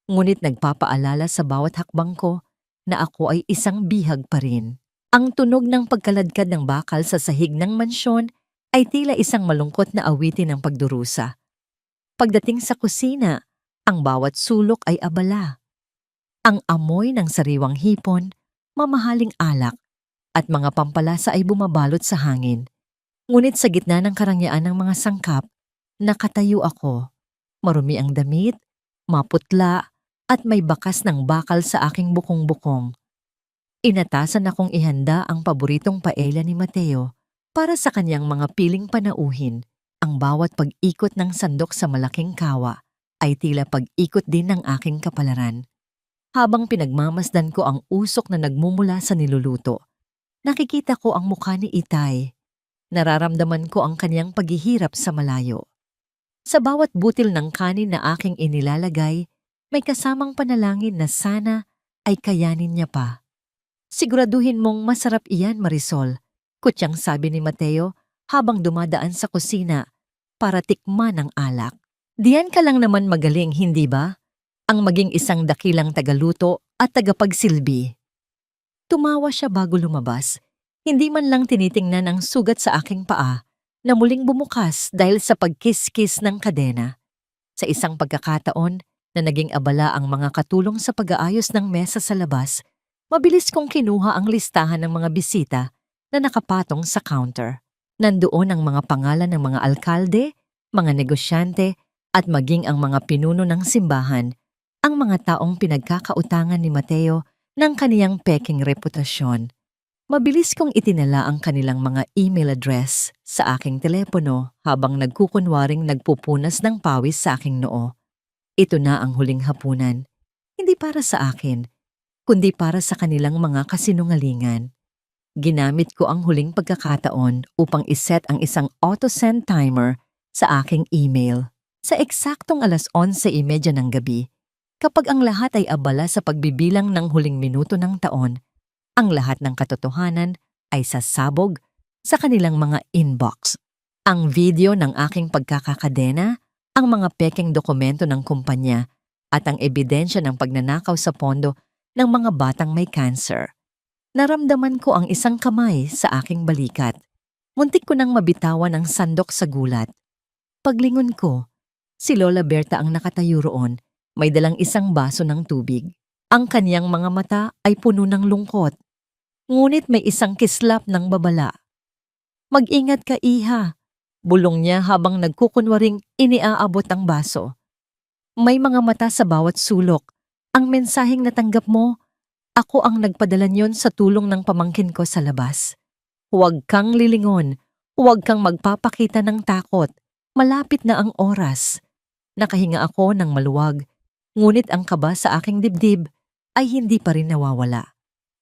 Ngunit nagpapaalala sa bawat hakbang ko na ako ay isang bihag pa rin. Ang tunog ng pagkaladkad ng bakal sa sahig ng mansyon ay tila isang malungkot na awitin ng pagdurusa. Pagdating sa kusina, ang bawat sulok ay abala. Ang amoy ng sariwang hipon, mamahaling alak, at mga pampalasa ay bumabalot sa hangin. Ngunit sa gitna ng karangyaan ng mga sangkap, nakatayo ako. Marumi ang damit, maputla, at may bakas ng bakal sa aking bukong-bukong. Inatasan akong ihanda ang paboritong paella ni Mateo para sa kanyang mga piling panauhin. Ang bawat pag-ikot ng sandok sa malaking kawa ay tila pag-ikot din ng aking kapalaran. Habang pinagmamasdan ko ang usok na nagmumula sa niluluto, nakikita ko ang mukha ni Itay. Nararamdaman ko ang kanyang paghihirap sa malayo. Sa bawat butil ng kanin na aking inilalagay, may kasamang panalangin na sana ay kayanin niya pa. Siguraduhin mong masarap iyan, Marisol, kutyang sabi ni Mateo habang dumadaan sa kusina para tikman ang alak. Diyan ka lang naman magaling, hindi ba? Ang maging isang dakilang tagaluto at tagapagsilbi. Tumawa siya bago lumabas. Hindi man lang tinitingnan ang sugat sa aking paa na muling bumukas dahil sa pagkiskis ng kadena. Sa isang pagkakataon na naging abala ang mga katulong sa pag-aayos ng mesa sa labas, mabilis kong kinuha ang listahan ng mga bisita na nakapatong sa counter. Nandoon ang mga pangalan ng mga alkalde, mga negosyante, at maging ang mga pinuno ng simbahan, ang mga taong pinagkakautangan ni Mateo ng kaniyang peking reputasyon. Mabilis kong itinala ang kanilang mga email address sa aking telepono habang nagkukunwaring nagpupunas ng pawis sa aking noo. Ito na ang huling hapunan, hindi para sa akin, kundi para sa kanilang mga kasinungalingan. Ginamit ko ang huling pagkakataon upang iset ang isang auto-send timer sa aking email. Sa eksaktong 11:30 ng gabi, kapag ang lahat ay abala sa pagbibilang ng huling minuto ng taon, ang lahat ng katotohanan ay sasabog sa kanilang mga inbox. Ang video ng aking pagkakakadena, ang mga peking dokumento ng kumpanya, at ang ebidensya ng pagnanakaw sa pondo ng mga batang may cancer. Naramdaman ko ang isang kamay sa aking balikat. Muntik ko nang mabitawan ang sandok sa gulat. Paglingon ko, si Lola Berta ang nakatayo roon, may dalang isang baso ng tubig. Ang kaniyang mga mata ay puno ng lungkot. Ngunit may isang kislap ng babala. "Mag-ingat ka, iha," bulong niya habang nagkukunwaring iniaabot ang baso. "May mga mata sa bawat sulok. Ang mensaheng natanggap mo, ako ang nagpadala niyon sa tulong ng pamangkin ko sa labas. Huwag kang lilingon, huwag kang magpapakita ng takot. Malapit na ang oras." Nakahinga ako ng maluwag, ngunit ang kaba sa aking dibdib ay hindi pa rin nawawala.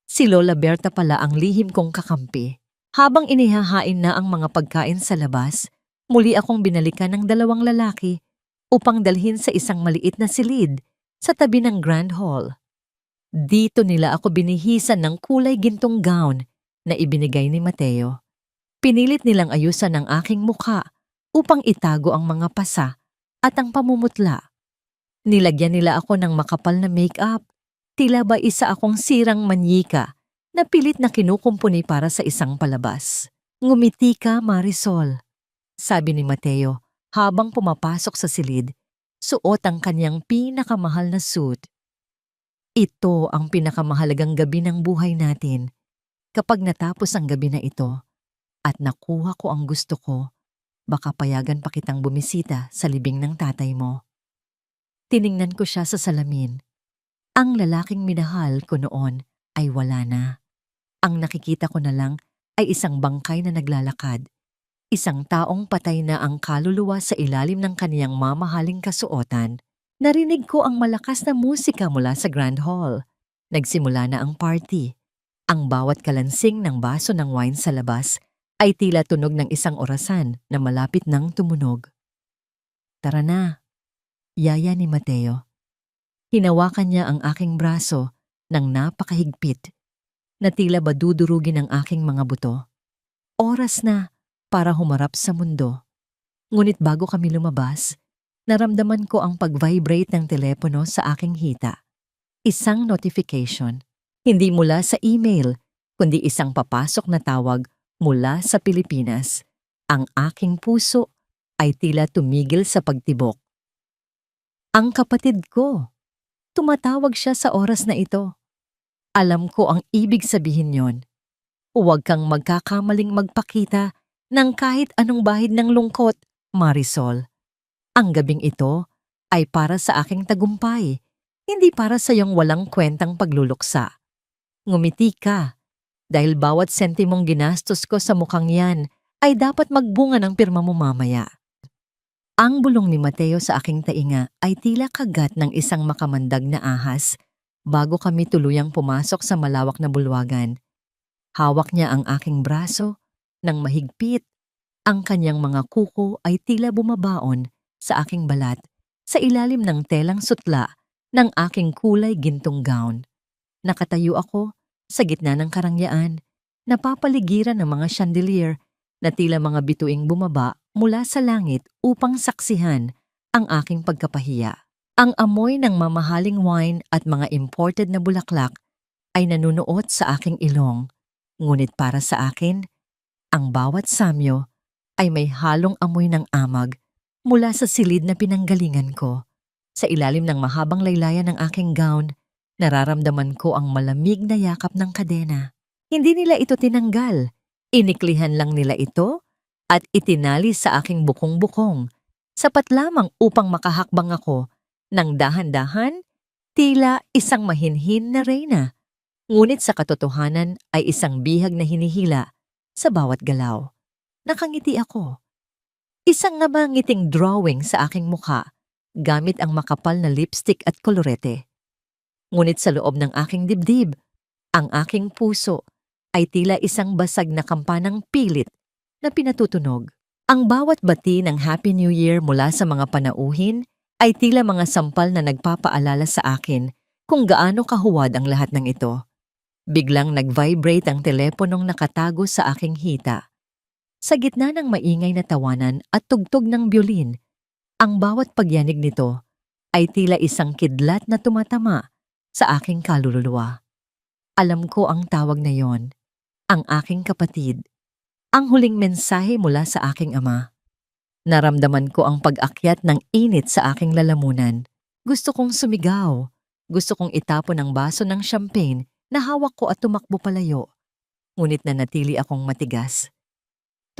Si Lola Berta pala ang lihim kong kakampi. Habang inihahain na ang mga pagkain sa labas, muli akong binalikan ng dalawang lalaki upang dalhin sa isang maliit na silid sa tabi ng Grand Hall. Dito nila ako binihisan ng kulay gintong gown na ibinigay ni Mateo. Pinilit nilang ayusan ang aking mukha upang itago ang mga pasa at ang pamumutla. Nilagyan nila ako ng makapal na make-up. Tila ba isa akong sirang manyika na pilit na kinukumpuni para sa isang palabas. "Ngumiti ka, Marisol," sabi ni Mateo habang pumapasok sa silid, suot ang kanyang pinakamahal na suit. Ito ang pinakamahalagang gabi ng buhay natin. Kapag natapos ang gabi na ito at nakuha ko ang gusto ko, baka payagan pa kitang bumisita sa libing ng tatay mo. Tiningnan ko siya sa salamin. Ang lalaking minahal ko noon ay wala na. Ang nakikita ko na lang ay isang bangkay na naglalakad. Isang taong patay na ang kaluluwa sa ilalim ng kaniyang mamahaling kasuotan. Narinig ko ang malakas na musika mula sa Grand Hall. Nagsimula na ang party. Ang bawat kalansing ng baso ng wine sa labas ay tila tunog ng isang orasan na malapit nang tumunog. "Tara na," yaya ni Mateo. Hinawakan niya ang aking braso ng napakahigpit na tila ba dudurugin ang aking mga buto. Oras na para humarap sa mundo. Ngunit bago kami lumabas, naramdaman ko ang pag-vibrate ng telepono sa aking hita. Isang notification, hindi mula sa email, kundi isang papasok na tawag mula sa Pilipinas. Ang aking puso ay tila tumigil sa pagtibok. Ang kapatid ko. Tumatawag siya sa oras na ito. Alam ko ang ibig sabihin yon. Huwag kang magkakamaling magpakita ng kahit anong bahid ng lungkot, Marisol. Ang gabing ito ay para sa aking tagumpay, hindi para sa iyong walang kwentang pagluluksa. Ngumiti ka, dahil bawat sentimong ginastos ko sa mukhang yan ay dapat magbunga ng pirma mo mamaya. Ang bulong ni Mateo sa aking tainga ay tila kagat ng isang makamandag na ahas bago kami tuluyang pumasok sa malawak na bulwagan. Hawak niya ang aking braso ng mahigpit. Ang kanyang mga kuko ay tila bumabaon sa aking balat sa ilalim ng telang sutla ng aking kulay gintong gown. Nakatayo ako sa gitna ng karangyaan, napapaligiran ng mga chandelier na tila mga bituing bumaba mula sa langit upang saksihan ang aking pagkapahiya. Ang amoy ng mamahaling wine at mga imported na bulaklak ay nanunuot sa aking ilong. Ngunit para sa akin, ang bawat samyo ay may halong amoy ng amag mula sa silid na pinanggalingan ko. Sa ilalim ng mahabang laylayan ng aking gown, nararamdaman ko ang malamig na yakap ng kadena. Hindi nila ito tinanggal. Iniklihan lang nila ito at itinali sa aking bukong-bukong. Sapat lamang upang makahakbang ako ng dahan-dahan, tila isang mahinhin na reyna. Ngunit sa katotohanan ay isang bihag na hinihila sa bawat galaw. Nakangiti ako. Isang namangiting drawing sa aking mukha gamit ang makapal na lipstick at kolorete. Ngunit sa loob ng aking dibdib, ang aking puso ay tila isang basag na kampanang pilit na pinatutunog. Ang bawat bati ng Happy New Year mula sa mga panauhin ay tila mga sampal na nagpapaalala sa akin kung gaano kahuwad ang lahat ng ito. Biglang nag-vibrate ang teleponong nakatago sa aking hita. Sa gitna ng maingay na tawanan at tugtog ng biolin, ang bawat pagyanig nito ay tila isang kidlat na tumatama sa aking kaluluwa. Alam ko ang tawag na yon, ang aking kapatid, ang huling mensahe mula sa aking ama. Naramdaman ko ang pag-akyat ng init sa aking lalamunan. Gusto kong sumigaw. Gusto kong itapon ang baso ng champagne na hawak ko at tumakbo palayo. Ngunit nanatili akong matigas.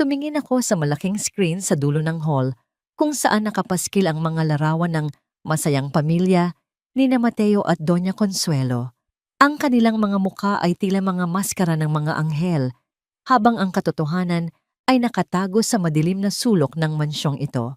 Tumingin ako sa malaking screen sa dulo ng hall kung saan nakapaskil ang mga larawan ng masayang pamilya ni na Mateo at Doña Consuelo. Ang kanilang mga mukha ay tila mga maskara ng mga anghel, habang ang katotohanan ay nakatago sa madilim na sulok ng mansyong ito.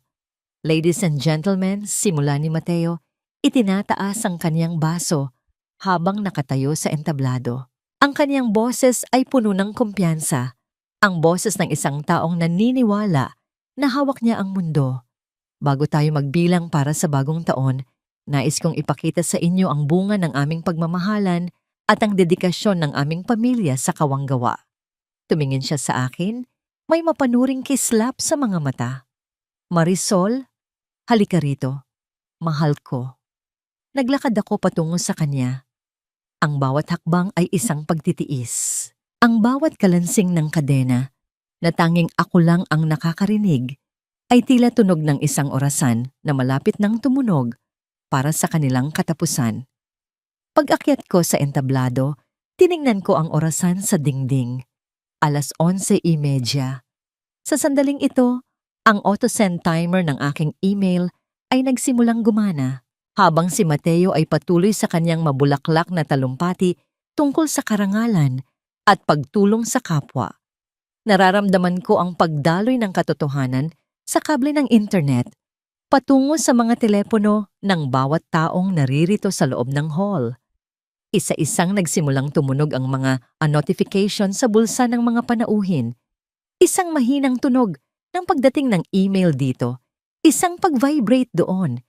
Ladies and gentlemen, simula ni Mateo, itinataas ang kaniyang baso habang nakatayo sa entablado. Ang kaniyang boses ay puno ng kumpiyansa. Ang boses ng isang taong naniniwala na hawak niya ang mundo. Bago tayo magbilang para sa bagong taon, nais kong ipakita sa inyo ang bunga ng aming pagmamahalan at ang dedikasyon ng aming pamilya sa kawanggawa. Tumingin siya sa akin, may mapanuring kislap sa mga mata. Marisol, halika rito. Mahal ko. Naglakad ako patungo sa kanya. Ang bawat hakbang ay isang pagtitiis. Ang bawat kalansing ng kadena, na tanging ako lang ang nakakarinig, ay tila tunog ng isang orasan na malapit nang tumunog para sa kanilang katapusan. Pag-akyat ko sa entablado, tiningnan ko ang orasan sa dingding. 11:30. Sa sandaling ito, ang auto-send timer ng aking email ay nagsimulang gumana habang si Mateo ay patuloy sa kanyang mabulaklak na talumpati tungkol sa karangalan at pagtulong sa kapwa. Nararamdaman ko ang pagdaloy ng katotohanan sa kable ng internet patungo sa mga telepono ng bawat taong naririto sa loob ng hall. Isa-isang nagsimulang tumunog ang mga notification sa bulsa ng mga panauhin. Isang mahinang tunog ng pagdating ng email dito, isang pag-vibrate doon.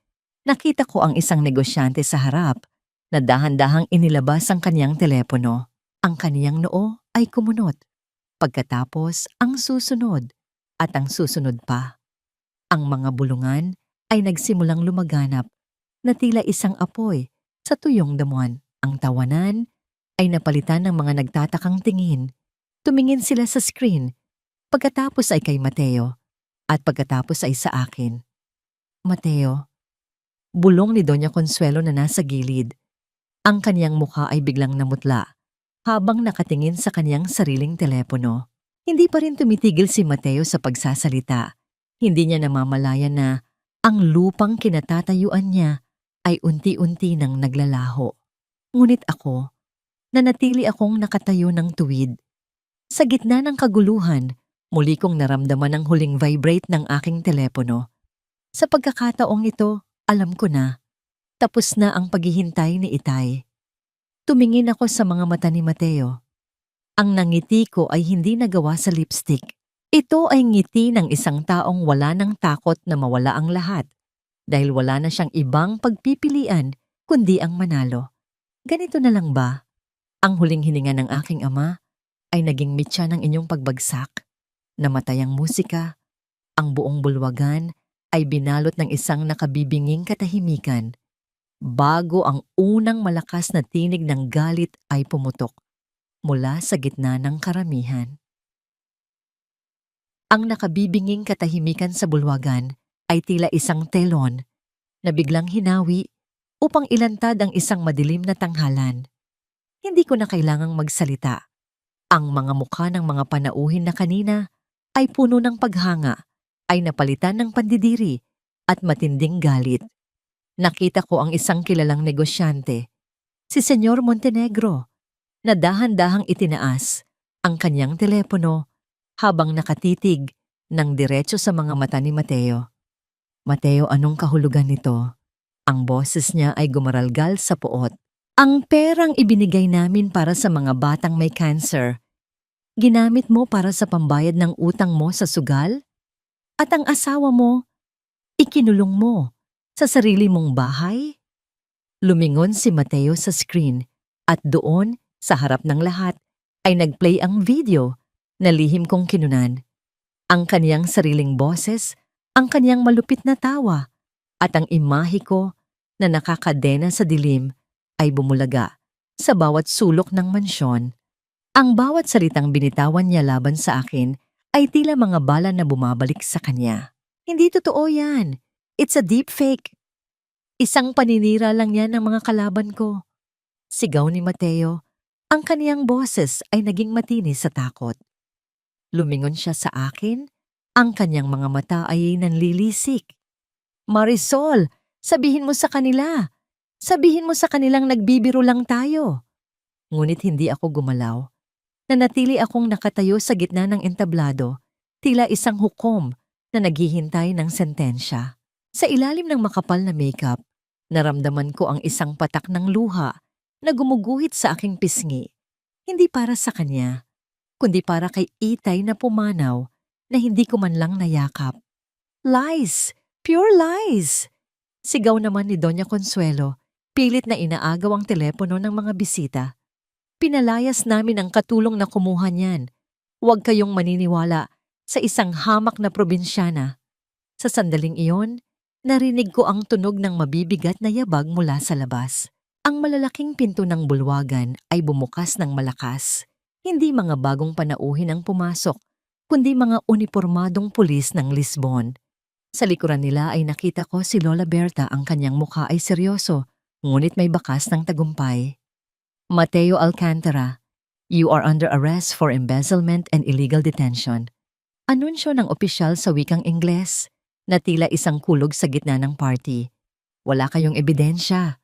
Nakita ko ang isang negosyante sa harap na dahan-dahang inilabas ang kanyang telepono. Ang kaniyang noo ay kumunot. Pagkatapos, ang susunod at ang susunod pa. Ang mga bulungan ay nagsimulang lumaganap na tila isang apoy sa tuyong damuhan. Ang tawanan ay napalitan ng mga nagtatakang tingin. Tumingin sila sa screen. Pagkatapos ay kay Mateo at pagkatapos ay sa akin. Mateo, bulong ni Doña Consuelo na nasa gilid. Ang kaniyang mukha ay biglang namutla habang nakatingin sa kaniyang sariling telepono. Hindi pa rin tumitigil si Mateo sa pagsasalita. Hindi niya namamalayan na ang lupang kinatatayuan niya ay unti-unti nang naglalaho. Ngunit ako, nanatili akong nakatayo ng tuwid. Sa gitna ng kaguluhan, muli kong naramdaman ang huling vibrate ng aking telepono. Sa pagkakataong ito, alam ko na, tapos na ang paghihintay ni Itay. Tumingin ako sa mga mata ni Mateo. Ang nangiti ko ay hindi nagawa sa lipstick. Ito ay ngiti ng isang taong wala ng takot na mawala ang lahat dahil wala na siyang ibang pagpipilian kundi ang manalo. Ganito na lang ba? Ang huling hininga ng aking ama ay naging mitya ng inyong pagbagsak. Namatay ang musika. Ang buong bulwagan ay binalot ng isang nakabibinging katahimikan. Bago ang unang malakas na tinig ng galit ay pumutok mula sa gitna ng karamihan. Ang nakabibinging katahimikan sa bulwagan ay tila isang telon na biglang hinawi upang ilantad ang isang madilim na tanghalan. Hindi ko na kailangang magsalita. Ang mga mukha ng mga panauhin na kanina ay puno ng paghanga, ay napalitan ng pandidiri at matinding galit. Nakita ko ang isang kilalang negosyante, si Senyor Montenegro, na dahan-dahang itinaas ang kanyang telepono habang nakatitig ng diretso sa mga mata ni Mateo. Mateo, anong kahulugan nito? Ang boses niya ay gumaralgal sa puot. Ang perang ibinigay namin para sa mga batang may cancer, ginamit mo para sa pambayad ng utang mo sa sugal? At ang asawa mo, ikinulong mo sa sarili mong bahay? Lumingon si Mateo sa screen at doon, sa harap ng lahat, ay nagplay ang video na lihim kong kinunan. Ang kaniyang sariling boses, ang kaniyang malupit na tawa, at ang imahe ko na nakakadena sa dilim ay bumulaga sa bawat sulok ng mansyon. Ang bawat salitang binitawan niya laban sa akin ay tila mga bala na bumabalik sa kanya. Hindi totoo yan. It's a deep fake. Isang paninira lang yan ng mga kalaban ko. Sigaw ni Mateo. Ang kaniyang boses ay naging matinis sa takot. Lumingon siya sa akin. Ang kaniyang mga mata ay nanlilisik. Marisol, sabihin mo sa kanila. Sabihin mo sa kanilang nagbibiro lang tayo. Ngunit hindi ako gumalaw. Nanatili akong nakatayo sa gitna ng entablado, tila isang hukom na naghihintay ng sentensya. Sa ilalim ng makapal na makeup, naramdaman ko ang isang patak ng luha na gumuguhit sa aking pisngi. Hindi para sa kanya, kundi para kay Itay na pumanaw na hindi ko man lang nayakap. Lies! Pure lies! Sigaw naman ni Doña Consuelo, pilit na inaagaw ang telepono ng mga bisita. Pinalayas namin ang katulong na kumuha niyan. Huwag kayong maniniwala sa isang hamak na probinsyana. Sa sandaling iyon, narinig ko ang tunog ng mabibigat na yabag mula sa labas. Ang malalaking pinto ng bulwagan ay bumukas ng malakas. Hindi mga bagong panauhin ang pumasok, kundi mga unipormadong pulis ng Lisbon. Sa likuran nila ay nakita ko si Lola Berta, ang kanyang mukha ay seryoso, ngunit may bakas ng tagumpay. Mateo Alcantara, you are under arrest for embezzlement and illegal detention. Anunsyo ng opisyal sa wikang Ingles na tila isang kulog sa gitna ng party. Wala kayong ebidensya.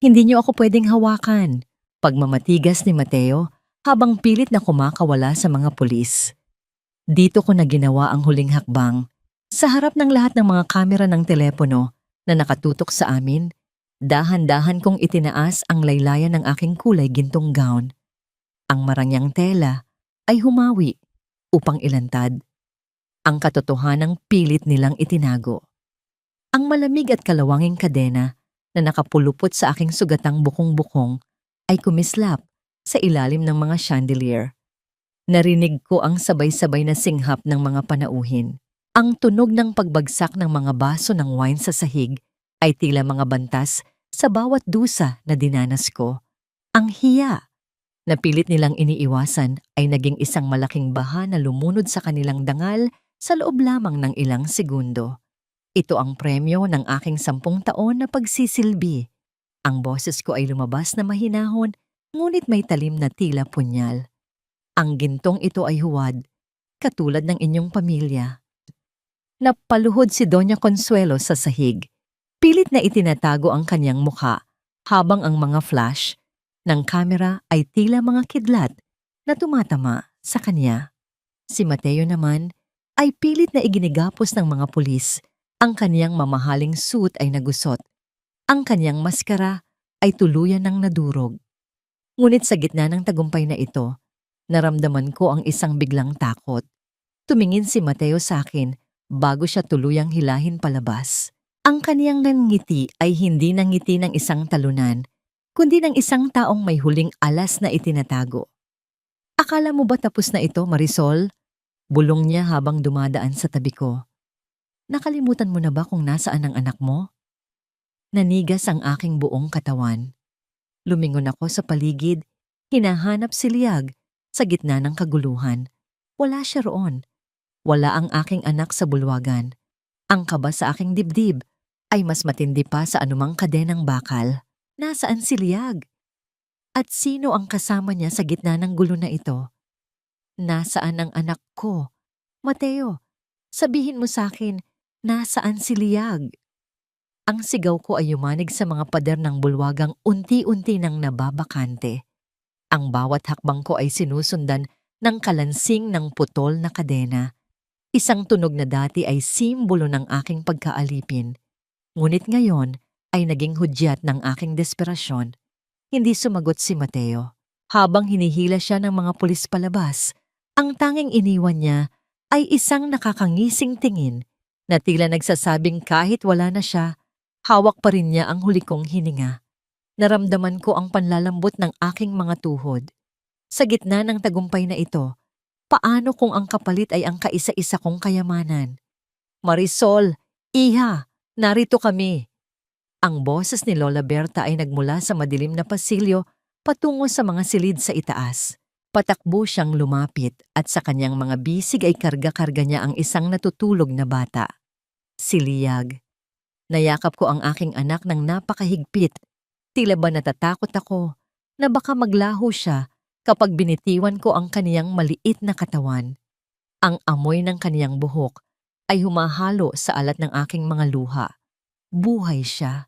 Hindi niyo ako pwedeng hawakan. Pagmamatigas ni Mateo habang pilit na kumakawala sa mga pulis. Dito ko na ginawa ang huling hakbang. Sa harap ng lahat ng mga kamera ng telepono na nakatutok sa amin, dahan-dahan kong itinaas ang laylayan ng aking kulay gintong gown. Ang marangyang tela ay humawi upang ilantad ang katotohanang pilit nilang itinago. Ang malamig at kalawanging kadena na nakapulupot sa aking sugatang bukong-bukong ay kumislap sa ilalim ng mga chandelier. Narinig ko ang sabay-sabay na singhap ng mga panauhin. Ang tunog ng pagbagsak ng mga baso ng wine sa sahig ay tila mga bantas sa bawat dusa na dinanas ko. Ang hiya na pilit nilang iniiwasan ay naging isang malaking baha na lumunod sa kanilang dangal sa loob lamang ng ilang segundo. Ito ang premyo ng aking 10 taon na pagsisilbi. Ang boses ko ay lumabas na mahinahon, ngunit may talim na tila punyal. Ang gintong ito ay huwad, katulad ng inyong pamilya. Napaluhod si Doña Consuelo sa sahig. Pilit na itinatago ang kanyang mukha, habang ang mga flash ng kamera ay tila mga kidlat na tumatama sa kanya. Si Mateo naman ay pilit na iginigapos ng mga pulis. Ang kanyang mamahaling suit ay nagusot. Ang kanyang maskara ay tuluyan ng nadurog. Ngunit sa gitna ng tagumpay na ito, naramdaman ko ang isang biglang takot. Tumingin si Mateo sa akin bago siya tuluyang hilahin palabas. Ang kaniyang nangiti ay hindi nangiti ng isang talunan, kundi ng isang taong may huling alas na itinatago. Akala mo ba tapos na ito, Marisol? Bulong niya habang dumadaan sa tabi ko. Nakalimutan mo na ba kung nasaan ang anak mo? Nanigas ang aking buong katawan. Lumingon ako sa paligid, hinahanap si Liag sa gitna ng kaguluhan. Wala siya roon. Wala ang aking anak sa bulwagan. Ang kaba sa aking dibdib ay mas matindi pa sa anumang kadenang bakal. Nasaan si Liag? At sino ang kasama niya sa gitna ng gulo na ito? Nasaan ang anak ko? Mateo, sabihin mo sa akin, nasaan si Liag? Ang sigaw ko ay yumanig sa mga pader ng bulwagang unti-unti nang nababakante. Ang bawat hakbang ko ay sinusundan ng kalansing ng putol na kadena. Isang tunog na dati ay simbolo ng aking pagkaalipin. Ngunit ngayon ay naging hudyat ng aking desperasyon. Hindi sumagot si Mateo. Habang hinihila siya ng mga pulis palabas, ang tanging iniwan niya ay isang nakakangising tingin na tila nagsasabing kahit wala na siya, hawak pa rin niya ang huli kong hininga. Naramdaman ko ang panlalambot ng aking mga tuhod. Sa gitna ng tagumpay na ito, paano kung ang kapalit ay ang kaisa-isa kong kayamanan? Marisol, iha, narito kami. Ang boses ni Lola Berta ay nagmula sa madilim na pasilyo patungo sa mga silid sa itaas. Patakbo siyang lumapit at sa kanyang mga bisig ay karga-karga niya ang isang natutulog na bata. Si Liag. Nayakap ko ang aking anak ng napakahigpit. Tila ba natatakot ako na baka maglaho siya kapag binitiwan ko ang kaniyang maliit na katawan. Ang amoy ng kaniyang buhok ay humahalo sa alat ng aking mga luha. Buhay siya.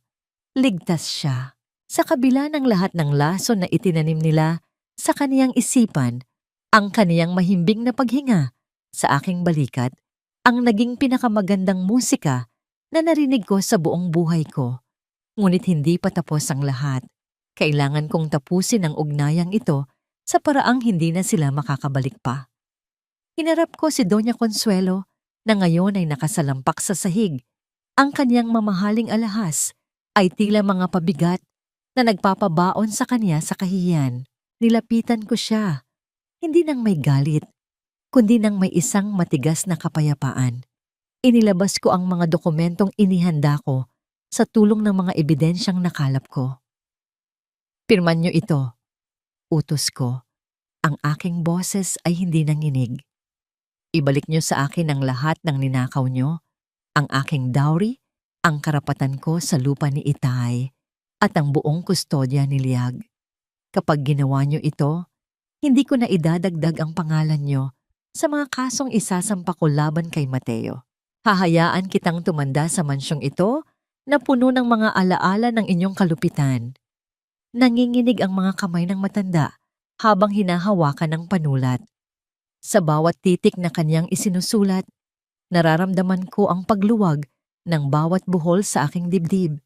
Ligtas siya. Sa kabila ng lahat ng lason na itinanim nila sa kaniyang isipan, ang kaniyang mahimbing na paghinga sa aking balikat ang naging pinakamagandang musika na narinig ko sa buong buhay ko. Ngunit hindi pa tapos ang lahat. Kailangan kong tapusin ang ugnayang ito sa paraang hindi na sila makakabalik pa. Hinarap ko si Doña Consuelo na ngayon ay nakasalampak sa sahig. Ang kanyang mamahaling alahas ay tila mga pabigat na nagpapabaon sa kanya sa kahihiyan. Nilapitan ko siya, hindi nang may galit, kundi nang may isang matigas na kapayapaan. Inilabas ko ang mga dokumentong inihanda ko sa tulong ng mga ebidensyang nakalap ko. Pirman niyo ito, utos ko. Ang aking boses ay hindi nanginig. Ibalik niyo sa akin ang lahat ng ninakaw niyo, ang aking dowry, ang karapatan ko sa lupa ni Itay, at ang buong kustodya ni Liag. Kapag ginawa niyo ito, hindi ko na idadagdag ang pangalan niyo sa mga kasong isasampa ko laban kay Mateo. Hahayaan kitang tumanda sa mansyong ito na puno ng mga alaala ng inyong kalupitan. Nanginginig ang mga kamay ng matanda habang hinahawakan ng panulat. Sa bawat titik na kanyang isinusulat, nararamdaman ko ang pagluwag ng bawat buhol sa aking dibdib.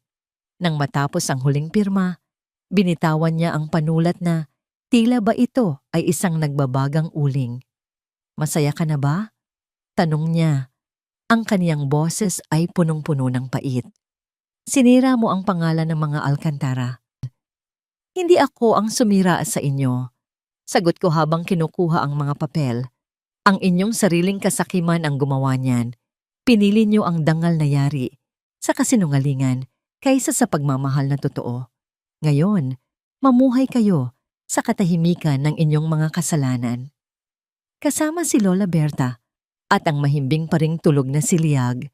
Nang matapos ang huling pirma, binitawan niya ang panulat na tila ba ito ay isang nagbabagang uling. Masaya ka na ba? Tanong niya. Ang kaniyang boses ay punong-puno ng pait. Sinira mo ang pangalan ng mga Alcantara. Hindi ako ang sumira sa inyo. Sagot ko habang kinukuha ang mga papel. Ang inyong sariling kasakiman ang gumawa niyan. Pinili niyo ang dangal na yari sa kasinungalingan kaysa sa pagmamahal na totoo. Ngayon, mamuhay kayo sa katahimikan ng inyong mga kasalanan. Kasama si Lola Berta at ang mahimbing pa ring tulog na si Liag,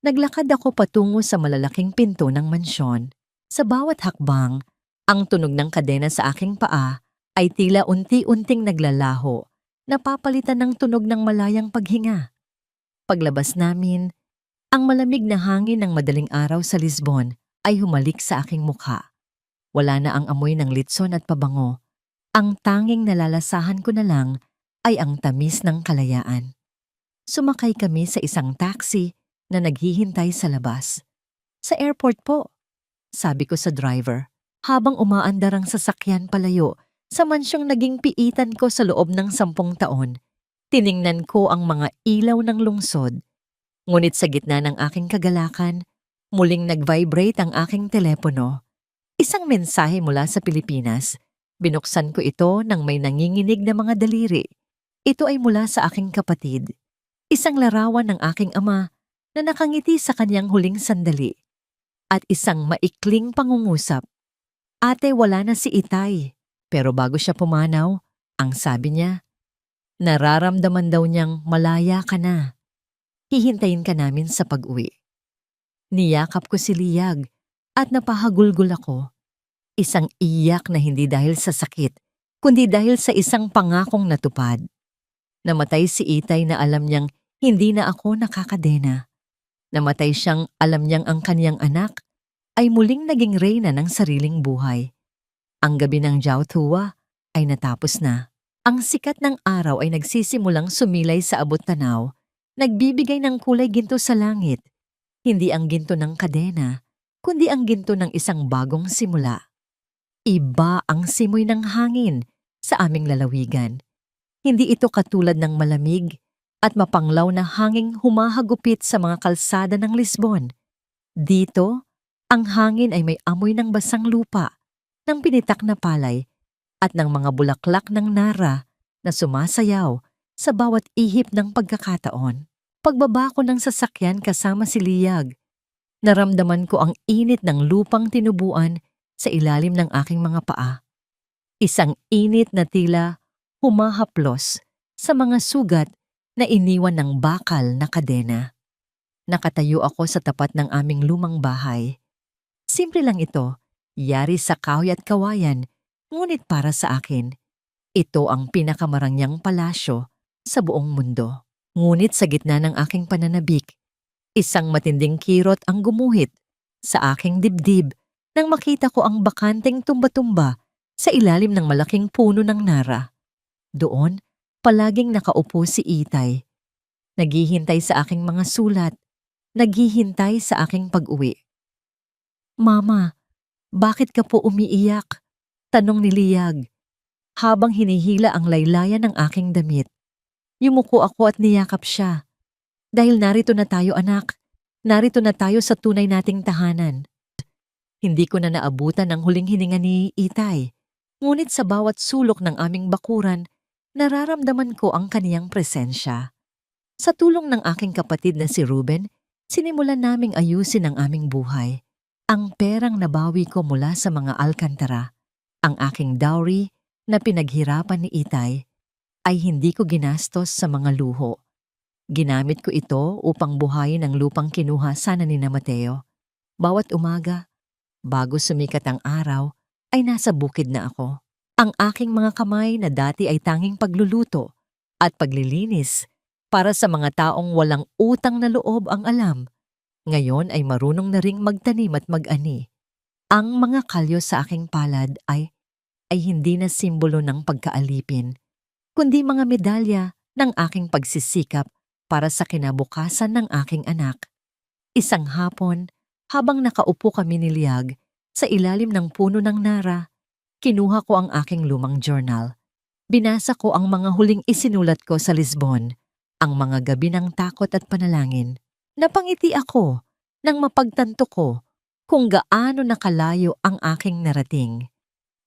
naglakad ako patungo sa malalaking pinto ng mansyon. Sa bawat hakbang, ang tunog ng kadena sa aking paa ay tila unti-unting naglalaho, napapalitan ng tunog ng malayang paghinga. Paglabas namin, ang malamig na hangin ng madaling araw sa Lisbon ay humalik sa aking mukha. Wala na ang amoy ng litson at pabango. Ang tanging nalalasahan ko na lang ay ang tamis ng kalayaan. Sumakay kami sa isang taxi na naghihintay sa labas. Sa airport po, sabi ko sa driver, habang umaandar ang sasakyan palayo sa mansyong naging piitan ko sa loob ng 10 taon. Tiningnan ko ang mga ilaw ng lungsod. Ngunit sa gitna ng aking kagalakan, muling nag-vibrate ang aking telepono. Isang mensahe mula sa Pilipinas. Binuksan ko ito nang may nanginginig na mga daliri. Ito ay mula sa aking kapatid. Isang larawan ng aking ama na nakangiti sa kanyang huling sandali. At isang maikling pangungusap. Ate, wala na si Itay. Pero bago siya pumanaw, ang sabi niya, nararamdaman daw niyang malaya ka na. Hihintayin ka namin sa pag-uwi. Niyakap ko si Liag at napahagulgol ako. Isang iyak na hindi dahil sa sakit, kundi dahil sa isang pangakong natupad. Namatay si Itay na alam niyang hindi na ako nakakadena. Namatay siyang alam niyang ang kaniyang anak ay muling naging reyna ng sariling buhay. Ang gabi ng Jiao Tua ay natapos na. Ang sikat ng araw ay nagsisimulang sumilay sa abot tanaw, nagbibigay ng kulay ginto sa langit. Hindi ang ginto ng kadena, kundi ang ginto ng isang bagong simula. Iba ang simoy ng hangin sa aming lalawigan. Hindi ito katulad ng malamig at mapanglaw na hanging humahagupit sa mga kalsada ng Lisbon. Dito, ang hangin ay may amoy ng basang lupa, ng pinitak na palay, at ng mga bulaklak ng nara na sumasayaw sa bawat ihip ng pagkakataon. Pagbaba ko ng sasakyan kasama si Liag, naramdaman ko ang init ng lupang tinubuan sa ilalim ng aking mga paa. Isang init na tila humahaplos sa mga sugat na iniwan ng bakal na kadena. Nakatayo ako sa tapat ng aming lumang bahay. Simple lang ito, yari sa kahoy at kawayan, ngunit para sa akin, ito ang pinakamarangyang palasyo sa buong mundo. Ngunit sa gitna ng aking pananabik, isang matinding kirot ang gumuhit sa aking dibdib nang makita ko ang bakanteng tumba-tumba sa ilalim ng malaking puno ng nara. Doon, palaging nakaupo si Itay. Naghihintay sa aking mga sulat, naghihintay sa aking pag-uwi. Mama, bakit ka po umiiyak? Tanong ni Liag. Habang hinihila ang laylayan ng aking damit, yumuko ako at niyakap siya. Dahil narito na tayo, anak. Narito na tayo sa tunay nating tahanan. Hindi ko na naabutan ang huling hininga ni Itay. Ngunit sa bawat sulok ng aming bakuran, nararamdaman ko ang kaniyang presensya. Sa tulong ng aking kapatid na si Ruben, sinimulan naming ayusin ang aming buhay. Ang perang nabawi ko mula sa mga Alcantara, ang aking dowry na pinaghirapan ni Itay, ay hindi ko ginastos sa mga luho. Ginamit ko ito upang buhayin ang lupang kinuha sana ni na Mateo. Bawat umaga, bago sumikat ang araw, ay nasa bukid na ako. Ang aking mga kamay na dati ay tanging pagluluto at paglilinis para sa mga taong walang utang na loob ang alam, ngayon ay marunong na ring magtanim at mag-ani. Ang mga kalyo sa aking palad ay hindi na simbolo ng pagkaalipin, kundi mga medalya ng aking pagsisikap para sa kinabukasan ng aking anak. Isang hapon, habang nakaupo kami ni Liag sa ilalim ng puno ng nara, kinuha ko ang aking lumang journal. Binasa ko ang mga huling isinulat ko sa Lisbon, ang mga gabi ng takot at panalangin. Napangiti ako nang mapagtanto ko kung gaano nakalayo ang aking narating.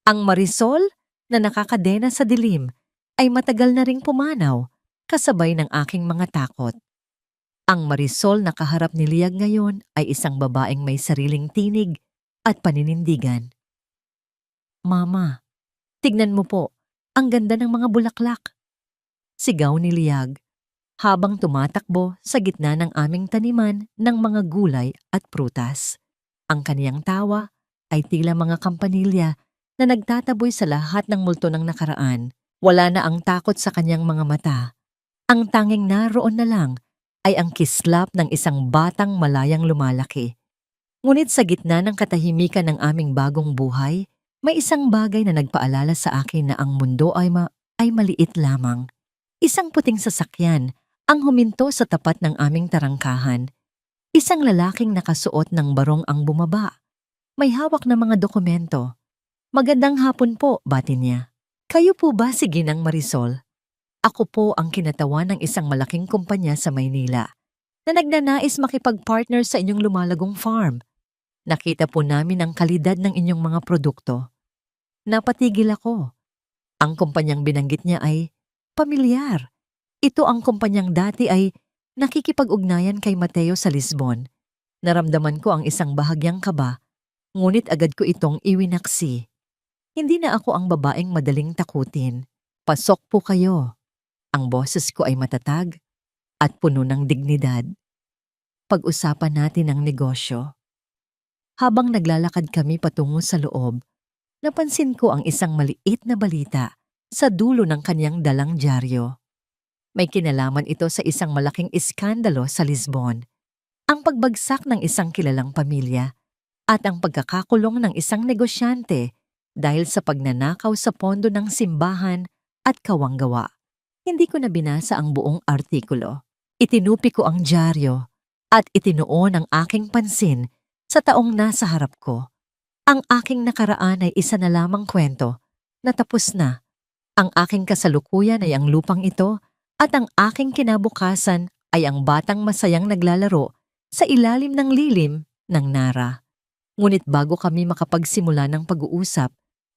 Ang Marisol na nakakadena sa dilim ay matagal na ring pumanaw kasabay ng aking mga takot. Ang Marisol na kaharap ni Liag ngayon ay isang babaeng may sariling tinig at paninindigan. Mama, tignan mo po, ang ganda ng mga bulaklak. Sigaw ni Liag habang tumatakbo sa gitna ng aming taniman ng mga gulay at prutas. Ang kaniyang tawa ay tila mga kampanilya na nagtataboy sa lahat ng multo ng nakaraan. Wala na ang takot sa kanyang mga mata. Ang tanging naroon na lang ay ang kislap ng isang batang malayang lumalaki. Ngunit sa gitna ng katahimikan ng aming bagong buhay, may isang bagay na nagpaalala sa akin na ang mundo ay maliit lamang. Isang puting sasakyan ang huminto sa tapat ng aming tarangkahan. Isang lalaking nakasuot ng barong ang bumaba. May hawak na mga dokumento. Magandang hapon po, bati niya. Kayo po ba si Ginang Marisol? Ako po ang kinatawan ng isang malaking kumpanya sa Maynila na nagnanais makipag-partner sa inyong lumalagong farm. Nakita po namin ang kalidad ng inyong mga produkto. Napatigil ako. Ang kumpanyang binanggit niya ay pamilyar. Ito ang kumpanyang dati ay nakikipag-ugnayan kay Mateo sa Lisbon. Naramdaman ko ang isang bahagyang kaba, ngunit agad ko itong iwinaksi. Hindi na ako ang babaeng madaling takutin. Pasok po kayo. Ang boses ko ay matatag at puno ng dignidad. Pag-usapan natin ang negosyo. Habang naglalakad kami patungo sa loob, napansin ko ang isang maliit na balita sa dulo ng kanyang dalang dyaryo. May kinalaman ito sa isang malaking iskandalo sa Lisbon, ang pagbagsak ng isang kilalang pamilya at ang pagkakakulong ng isang negosyante dahil sa pagnanakaw sa pondo ng simbahan at kawanggawa. Hindi ko na binasa ang buong artikulo. Itinupi ko ang dyaryo at itinuon ang aking pansin sa taong nasa harap ko. Ang aking nakaraan ay isa na lamang kwento na tapos na. Ang aking kasalukuyan ay ang lupang ito at ang aking kinabukasan ay ang batang masayang naglalaro sa ilalim ng lilim ng nara. Ngunit bago kami makapagsimula ng pag-uusap,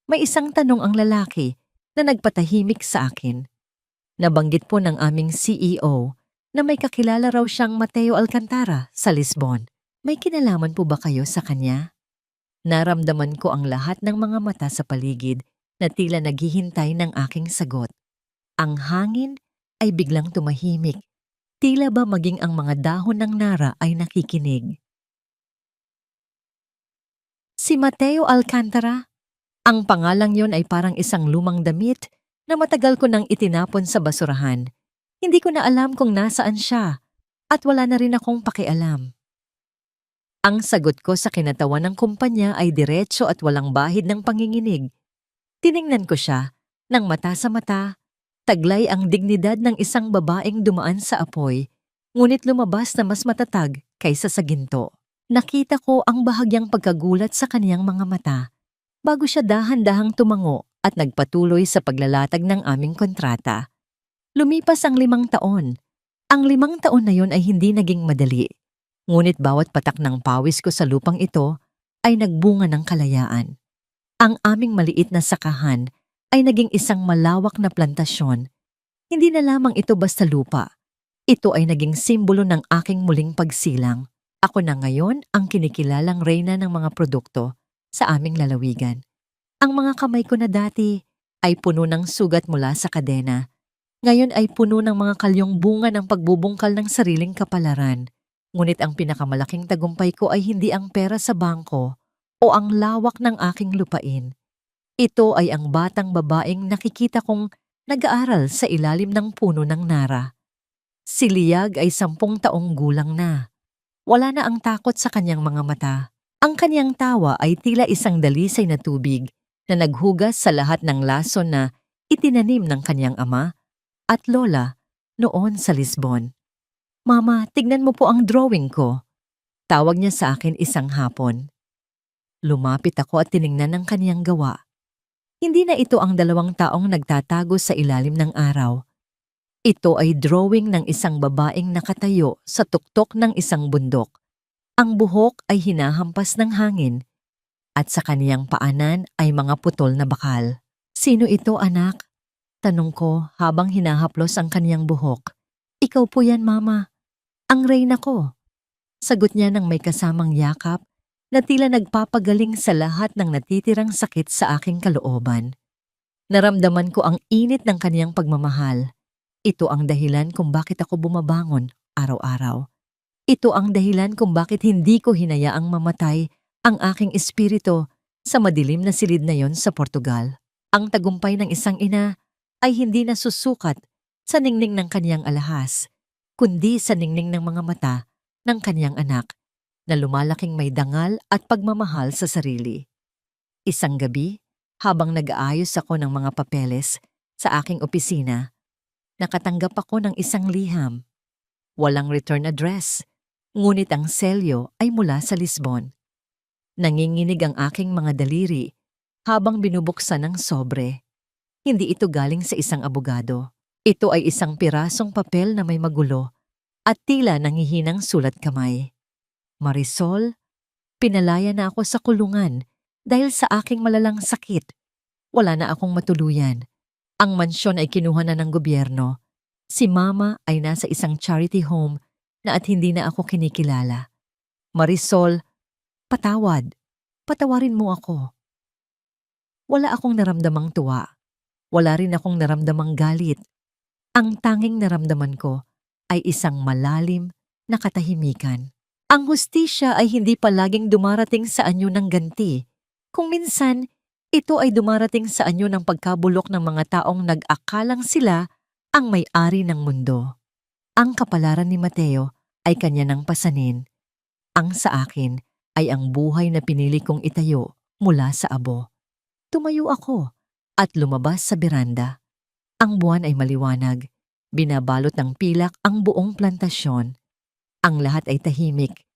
may isang tanong ang lalaki na nagpatahimik sa akin. Nabanggit po ng aming CEO na may kakilala raw siyang Mateo Alcantara sa Lisbon. May kinalaman po ba kayo sa kanya? Naramdaman ko ang lahat ng mga mata sa paligid na tila naghihintay ng aking sagot. Ang hangin ay biglang tumahimik. Tila ba maging ang mga dahon ng nara ay nakikinig. Si Mateo Alcantara? Ang pangalang yon ay parang isang lumang damit na matagal ko nang itinapon sa basurahan. Hindi ko na alam kung nasaan siya at wala na rin akong pakialam. Ang sagot ko sa kinatawan ng kumpanya ay diretso at walang bahid ng panginginig. Tiningnan ko siya, ng mata sa mata, taglay ang dignidad ng isang babaeng dumaan sa apoy, ngunit lumabas na mas matatag kaysa sa ginto. Nakita ko ang bahagyang pagkagulat sa kaniyang mga mata, bago siya dahan-dahang tumango at nagpatuloy sa paglalatag ng aming kontrata. Lumipas ang 5 taon. Ang 5 taon na yon ay hindi naging madali. Ngunit bawat patak ng pawis ko sa lupang ito ay nagbunga ng kalayaan. Ang aming maliit na sakahan ay naging isang malawak na plantasyon. Hindi na lamang ito basta lupa. Ito ay naging simbolo ng aking muling pagsilang. Ako na ngayon ang kinikilalang reyna ng mga produkto sa aming lalawigan. Ang mga kamay ko na dati ay puno ng sugat mula sa kadena. Ngayon ay puno ng mga kalyong bunga ng pagbubungkal ng sariling kapalaran. Ngunit ang pinakamalaking tagumpay ko ay hindi ang pera sa bangko o ang lawak ng aking lupain. Ito ay ang batang babaeng nakikita kong nag-aaral sa ilalim ng puno ng nara. Si Liag ay 10 taong gulang na. Wala na ang takot sa kanyang mga mata. Ang kanyang tawa ay tila isang dalisay na tubig na naghugas sa lahat ng lason na itinanim ng kanyang ama at lola noon sa Lisbon. "Mama, tignan mo po ang drawing ko." Tawag niya sa akin isang hapon. Lumapit ako at tiningnan ang kanyang gawa. Hindi na ito ang 2 taong nagtatago sa ilalim ng araw. Ito ay drawing ng isang babaeng nakatayo sa tuktok ng isang bundok. Ang buhok ay hinahampas ng hangin at sa kaniyang paanan ay mga putol na bakal. "Sino ito, anak?" tanong ko habang hinahaplos ang kaniyang buhok. "Ikaw po yan, Mama. Ang reyna ko." Sagot niya ng may kasamang yakap na tila nagpapagaling sa lahat ng natitirang sakit sa aking kalooban. Naramdaman ko ang init ng kaniyang pagmamahal. Ito ang dahilan kung bakit ako bumabangon araw-araw. Ito ang dahilan kung bakit hindi ko hinayaang mamatay ang aking espiritu sa madilim na silid na yon sa Portugal. Ang tagumpay ng isang ina ay hindi nasusukat sa ningning ng kaniyang alahas, kundi sa ningning ng mga mata ng kaniyang anak na lumalaking may dangal at pagmamahal sa sarili. Isang gabi, habang nag-aayos ako ng mga papeles sa aking opisina, nakatanggap ako ng isang liham. Walang return address, ngunit ang selyo ay mula sa Lisbon. Nanginginig ang aking mga daliri habang binubuksan ng sobre. Hindi ito galing sa isang abogado. Ito ay isang pirasong papel na may magulo at tila nangihinang sulat kamay. "Marisol, pinalaya na ako sa kulungan dahil sa aking malalang sakit. Wala na akong matuluyan. Ang mansyon ay kinuha na ng gobyerno. Si Mama ay nasa isang charity home na at hindi na ako kinikilala. Marisol, patawad. Patawarin mo ako." Wala akong naramdamang tuwa. Wala rin akong naramdamang galit. Ang tanging naramdaman ko ay isang malalim na katahimikan. Ang hustisya ay hindi palaging dumarating sa anyo ng ganti. Kung minsan, ito ay dumarating sa anyo ng pagkabulok ng mga taong nag-akalang sila ang may-ari ng mundo. Ang kapalaran ni Mateo ay kanya ng pasanin. Ang sa akin ay ang buhay na pinili kong itayo mula sa abo. Tumayo ako at lumabas sa beranda. Ang buwan ay maliwanag. Binabalot ng pilak ang buong plantasyon. Ang lahat ay tahimik,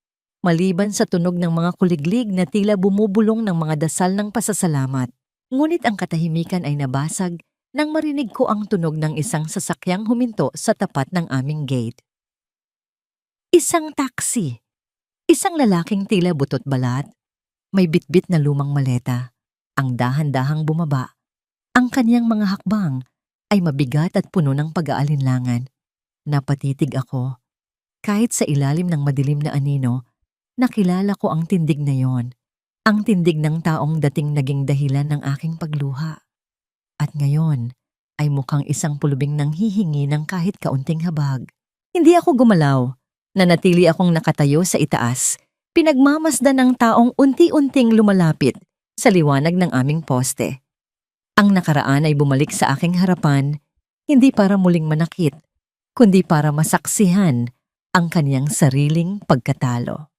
maliban sa tunog ng mga kuliglig na tila bumubulong ng mga dasal ng pasasalamat. Ngunit ang katahimikan ay nabasag nang marinig ko ang tunog ng isang sasakyang huminto sa tapat ng aming gate. Isang taxi. Isang lalaking tila butot balat, may bitbit na lumang maleta. Ang dahan-dahang bumaba. Ang kaniyang mga hakbang ay mabigat at puno ng pag-aalinlangan. Napatitig ako. Kahit sa ilalim ng madilim na anino, nakilala ko ang tindig na yon. Ang tindig ng taong dating naging dahilan ng aking pagluha. At ngayon ay mukhang isang pulubing nang hihingi ng kahit kaunting habag. Hindi ako gumalaw. Nanatili akong nakatayo sa itaas. Pinagmamasdan ng taong unti-unting lumalapit sa liwanag ng aming poste. Ang nakaraan ay bumalik sa aking harapan, hindi para muling manakit, kundi para masaksihan ang kaniyang sariling pagkatalo.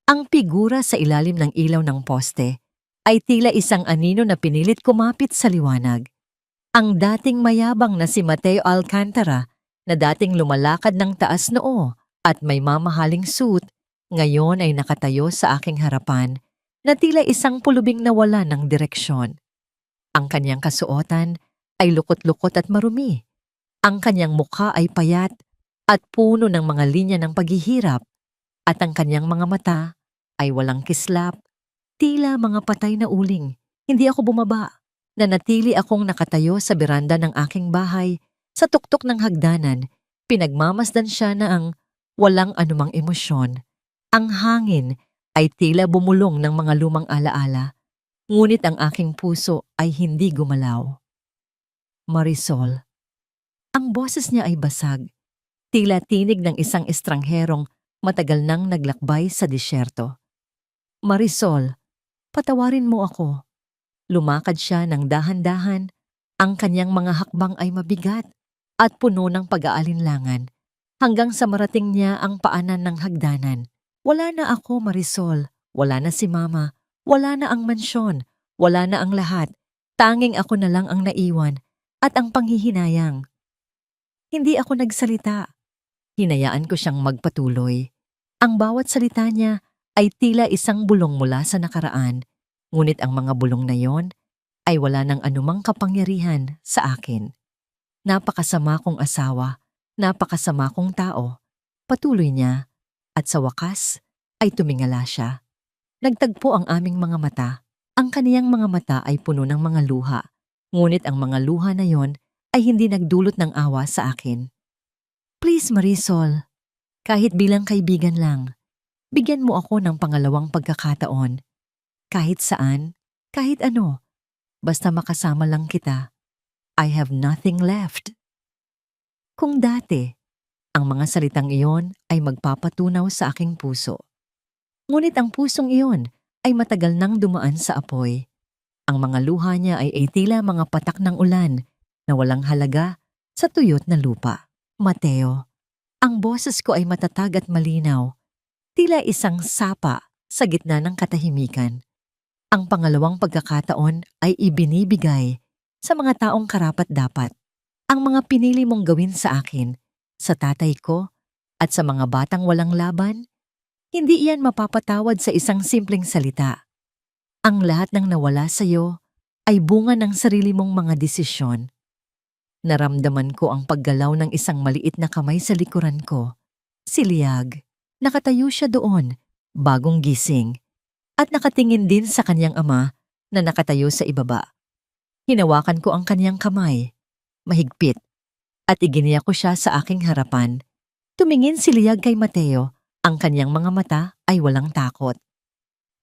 Ang figura sa ilalim ng ilaw ng poste ay tila isang anino na pinilit kumapit sa liwanag. Ang dating mayabang na si Mateo Alcantara na dating lumalakad ng taas noo at may mamahaling suit, ngayon ay nakatayo sa aking harapan na tila isang pulubing nawala ng direksyon. Ang kanyang kasuotan ay lukot-lukot at marumi. Ang kanyang mukha ay payat at puno ng mga linya ng paghihirap, at ang kanyang mga mata ay walang kislap, tila mga patay na uling. Hindi ako bumaba. Nanatili akong nakatayo sa beranda ng aking bahay, sa tuktok ng hagdanan. Pinagmamasdan siya na ang walang anumang emosyon. Ang hangin ay tila bumulong ng mga lumang alaala, ngunit ang aking puso ay hindi gumalaw. Marisol. Ang boses niya ay basag, tila tinig ng isang estrangherong matagal nang naglakbay sa disyerto. Marisol, patawarin mo ako. Lumakad siya ng dahan-dahan. Ang kanyang mga hakbang ay mabigat at puno ng pag-aalinlangan, hanggang sa marating niya ang paanan ng hagdanan. Wala na ako, Marisol. Wala na si Mama. Wala na ang mansyon. Wala na ang lahat. Tanging ako na lang ang naiwan at ang panghihinayang. Hindi ako nagsalita. Hinayaan ko siyang magpatuloy. Ang bawat salita niya ay tila isang bulong mula sa nakaraan, ngunit ang mga bulong na yon ay wala ng anumang kapangyarihan sa akin. Napakasama kong asawa, napakasama kong tao. Patuloy niya, at sa wakas ay tumingala siya. Nagtagpo ang aming mga mata. Ang kaniyang mga mata ay puno ng mga luha, ngunit ang mga luha na yon ay hindi nagdulot ng awa sa akin. Please, Marisol, kahit bilang kaibigan lang, bigyan mo ako ng pangalawang pagkakataon. Kahit saan, kahit ano, basta makasama lang kita. I have nothing left. Kung dati, ang mga salitang iyon ay magpapatunaw sa aking puso. Ngunit ang pusong iyon ay matagal nang dumaan sa apoy. Ang mga luha niya ay tila mga patak ng ulan na walang halaga sa tuyot na lupa. Mateo, ang boses ko ay matatag at malinaw, tila isang sapa sa gitna ng katahimikan. Ang pangalawang pagkakataon ay ibinibigay sa mga taong karapat-dapat. Ang mga pinili mong gawin sa akin, sa tatay ko, at sa mga batang walang laban, hindi iyan mapapatawad sa isang simpleng salita. Ang lahat ng nawala sa iyo ay bunga ng sarili mong mga desisyon. Naramdaman ko ang paggalaw ng isang maliit na kamay sa likuran ko. Si Liag. Nakatayo siya doon, bagong gising, at nakatingin din sa kanyang ama na nakatayo sa ibaba. Hinawakan ko ang kanyang kamay, mahigpit, at iginiya ko siya sa aking harapan. Tumingin si Liag kay Mateo, ang kanyang mga mata ay walang takot.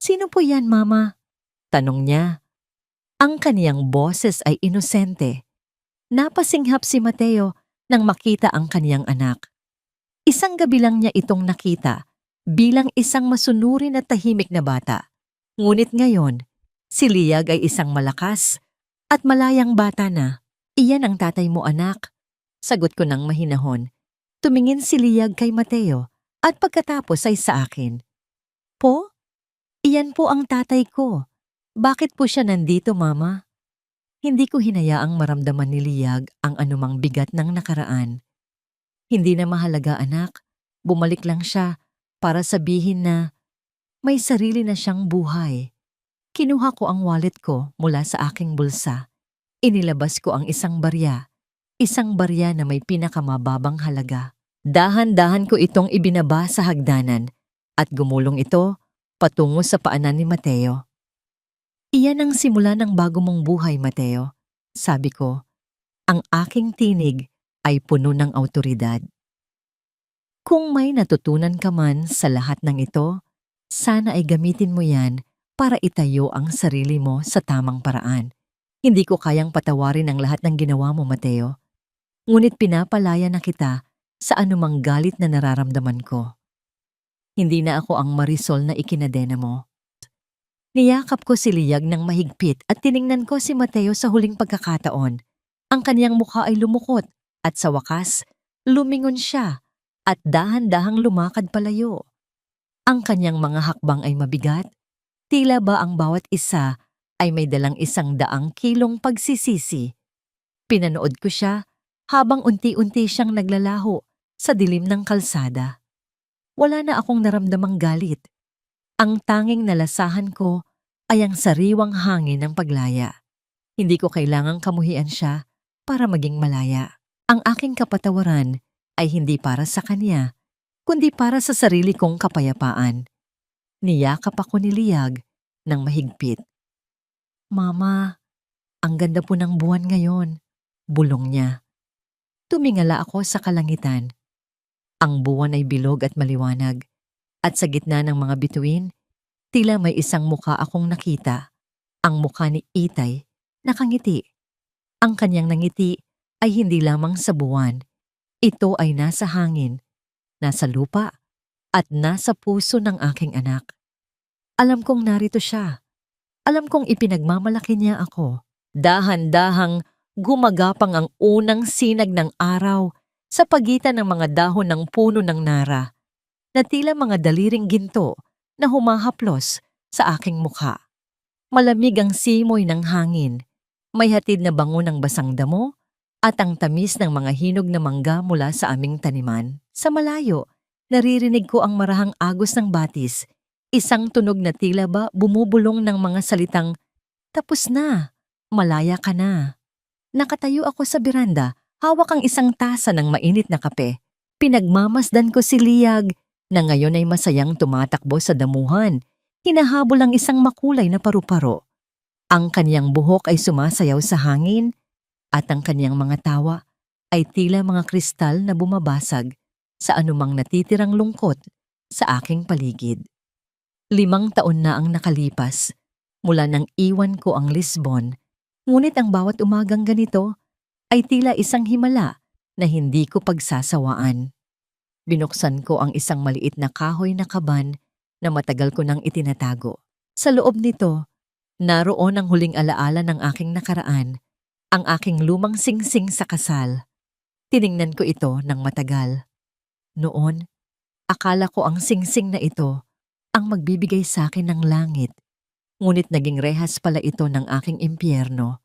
Sino po yan, Mama? Tanong niya. Ang kaniyang boses ay inosente. Napasinghap si Mateo nang makita ang kaniyang anak. Isang gabi lang niya itong nakita bilang isang masunurin at tahimik na bata. Ngunit ngayon, si Liag ay isang malakas at malayang bata na. Iyan ang tatay mo, anak. Sagot ko ng mahinahon. Tumingin si Liag kay Mateo at pagkatapos ay sa akin. Po? Iyan po ang tatay ko. Bakit po siya nandito, Mama? Hindi ko hinayaang maramdaman ni Liag ang anumang bigat ng nakaraan. Hindi na mahalaga, anak. Bumalik lang siya para sabihin na may sarili na siyang buhay. Kinuha ko ang wallet ko mula sa aking bulsa. Inilabas ko ang isang barya na may pinakamababang halaga. Dahan-dahan ko itong ibinaba sa hagdanan at gumulong ito patungo sa paanan ni Mateo. Iyan ang simula ng bago mong buhay, Mateo. Sabi ko, ang aking tinig ay puno ng awtoridad. Kung may natutunan ka man sa lahat ng ito, sana ay gamitin mo yan para itayo ang sarili mo sa tamang paraan. Hindi ko kayang patawarin ang lahat ng ginawa mo, Mateo. Ngunit pinapalaya na kita sa anumang galit na nararamdaman ko. Hindi na ako ang Marisol na ikinadena mo. Niyakap ko si Liag ng mahigpit at tiningnan ko si Mateo sa huling pagkakataon. Ang kaniyang mukha ay lumukot at sa wakas, lumingon siya at dahan-dahang lumakad palayo. Ang kaniyang mga hakbang ay mabigat, tila ba ang bawat isa ay may dalang 100 kilong pagsisisi. Pinanood ko siya habang unti-unti siyang naglalaho sa dilim ng kalsada. Wala na akong naramdamang galit. Ang tanging nalasahan ko ay ang sariwang hangin ng paglaya. Hindi ko kailangang kamuhian siya para maging malaya. Ang aking kapatawaran ay hindi para sa kanya, kundi para sa sarili kong kapayapaan. Niyakap ako ni Liag ng mahigpit. Mama, ang ganda po ng buwan ngayon, bulong niya. Tumingala ako sa kalangitan. Ang buwan ay bilog at maliwanag, at sa gitna ng mga bituin, tila may isang mukha akong nakita. Ang mukha ni Itay, nakangiti. Ang kanyang nangiti ay hindi lamang sa buwan. Ito ay nasa hangin, nasa lupa, at nasa puso ng aking anak. Alam kong narito siya. Alam kong ipinagmamalaki niya ako. Dahan-dahang gumagapang ang unang sinag ng araw sa pagitan ng mga dahon ng puno ng nara na tila mga daliring ginto na humahaplos sa aking mukha. Malamig ang simoy ng hangin, may hatid na bango ng basang damo at ang tamis ng mga hinog na mangga mula sa aming taniman. Sa malayo, naririnig ko ang marahang agos ng batis, isang tunog na tila ba bumubulong ng mga salitang, "Tapos na, malaya ka na." Nakatayo ako sa beranda, hawak ang isang tasa ng mainit na kape. Pinagmamasdan ko si Liag na ngayon ay masayang tumatakbo sa damuhan, hinahabol ang isang makulay na paru-paro. Ang kanyang buhok ay sumasayaw sa hangin at ang kanyang mga tawa ay tila mga kristal na bumabasag sa anumang natitirang lungkot sa aking paligid. 5 taon na ang nakalipas mula nang iwan ko ang Lisbon, ngunit ang bawat umagang ganito ay tila isang himala na hindi ko pagsasawaan. Binuksan ko ang isang maliit na kahoy na kaban na matagal ko nang itinatago. Sa loob nito, naroon ang huling alaala ng aking nakaraan, ang aking lumang singsing sa kasal. Tiningnan ko ito ng matagal. Noon, akala ko ang singsing na ito ang magbibigay sa akin ng langit. Ngunit naging rehas pala ito ng aking impyerno.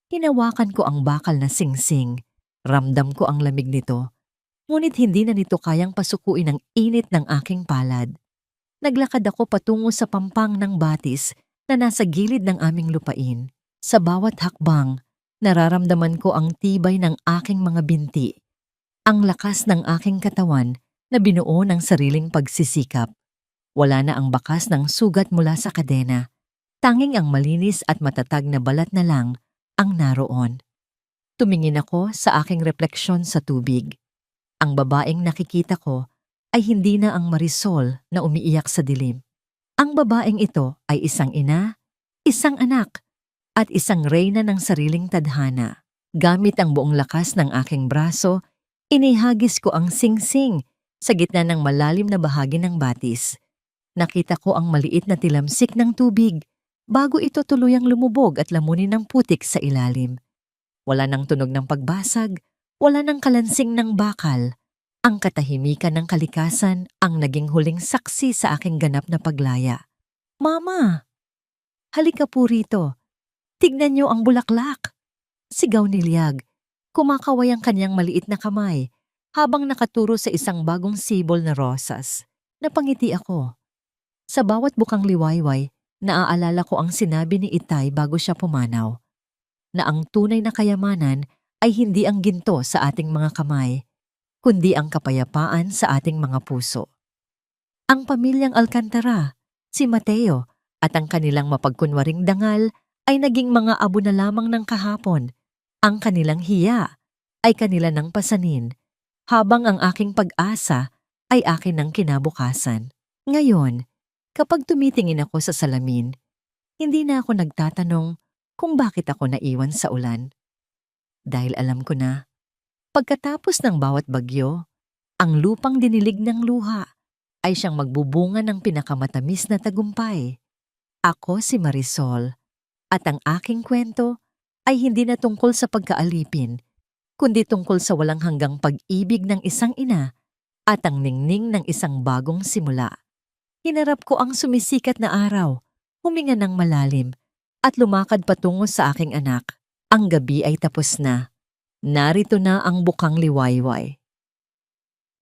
Hinawakan ko ang bakal na singsing. Ramdam ko ang lamig nito. Ngunit hindi na nito kayang pasukuin ang init ng aking palad. Naglakad ako patungo sa pampang ng batis na nasa gilid ng aming lupain. Sa bawat hakbang, nararamdaman ko ang tibay ng aking mga binti. Ang lakas ng aking katawan na binuo ng sariling pagsisikap. Wala na ang bakas ng sugat mula sa kadena. Tanging ang malinis at matatag na balat na lang ang naroon. Tumingin ako sa aking refleksyon sa tubig. Ang babaeng nakikita ko ay hindi na ang Marisol na umiiyak sa dilim. Ang babaeng ito ay isang ina, isang anak, at isang reyna ng sariling tadhana. Gamit ang buong lakas ng aking braso, inihagis ko ang singsing sa gitna ng malalim na bahagi ng batis. Nakita ko ang maliit na tilamsik ng tubig bago ito tuluyang lumubog at lamunin ng putik sa ilalim. Wala nang tunog ng pagbasag, wala nang kalansing ng bakal. Ang katahimikan ng kalikasan ang naging huling saksi sa aking ganap na paglaya. "Mama! Halika po rito. Tignan niyo ang bulaklak!" Sigaw ni Liag. Kumakaway ang kanyang maliit na kamay habang nakaturo sa isang bagong sibol na rosas. Napangiti ako. Sa bawat bukang liwayway, naaalala ko ang sinabi ni Itay bago siya pumanaw, na ang tunay na kayamanan ay hindi ang ginto sa ating mga kamay, kundi ang kapayapaan sa ating mga puso. Ang pamilyang Alcantara, si Mateo at ang kanilang mapagkunwaring dangal ay naging mga abo na lamang ng kahapon. Ang kanilang hiya ay kanila ng pasanin, habang ang aking pag-asa ay akin ng kinabukasan. Ngayon, kapag tumitingin ako sa salamin, hindi na ako nagtatanong kung bakit ako naiwan sa ulan. Dahil alam ko na, pagkatapos ng bawat bagyo, ang lupang dinilig ng luha ay siyang magbubunga ng pinakamatamis na tagumpay. Ako si Marisol, at ang aking kwento ay hindi na tungkol sa pagkaalipin, kundi tungkol sa walang hanggang pag-ibig ng isang ina at ang ningning ng isang bagong simula. Hinarap ko ang sumisikat na araw, huminga ng malalim, at lumakad patungo sa aking anak. Ang gabi ay tapos na. Narito na ang bukang liwayway.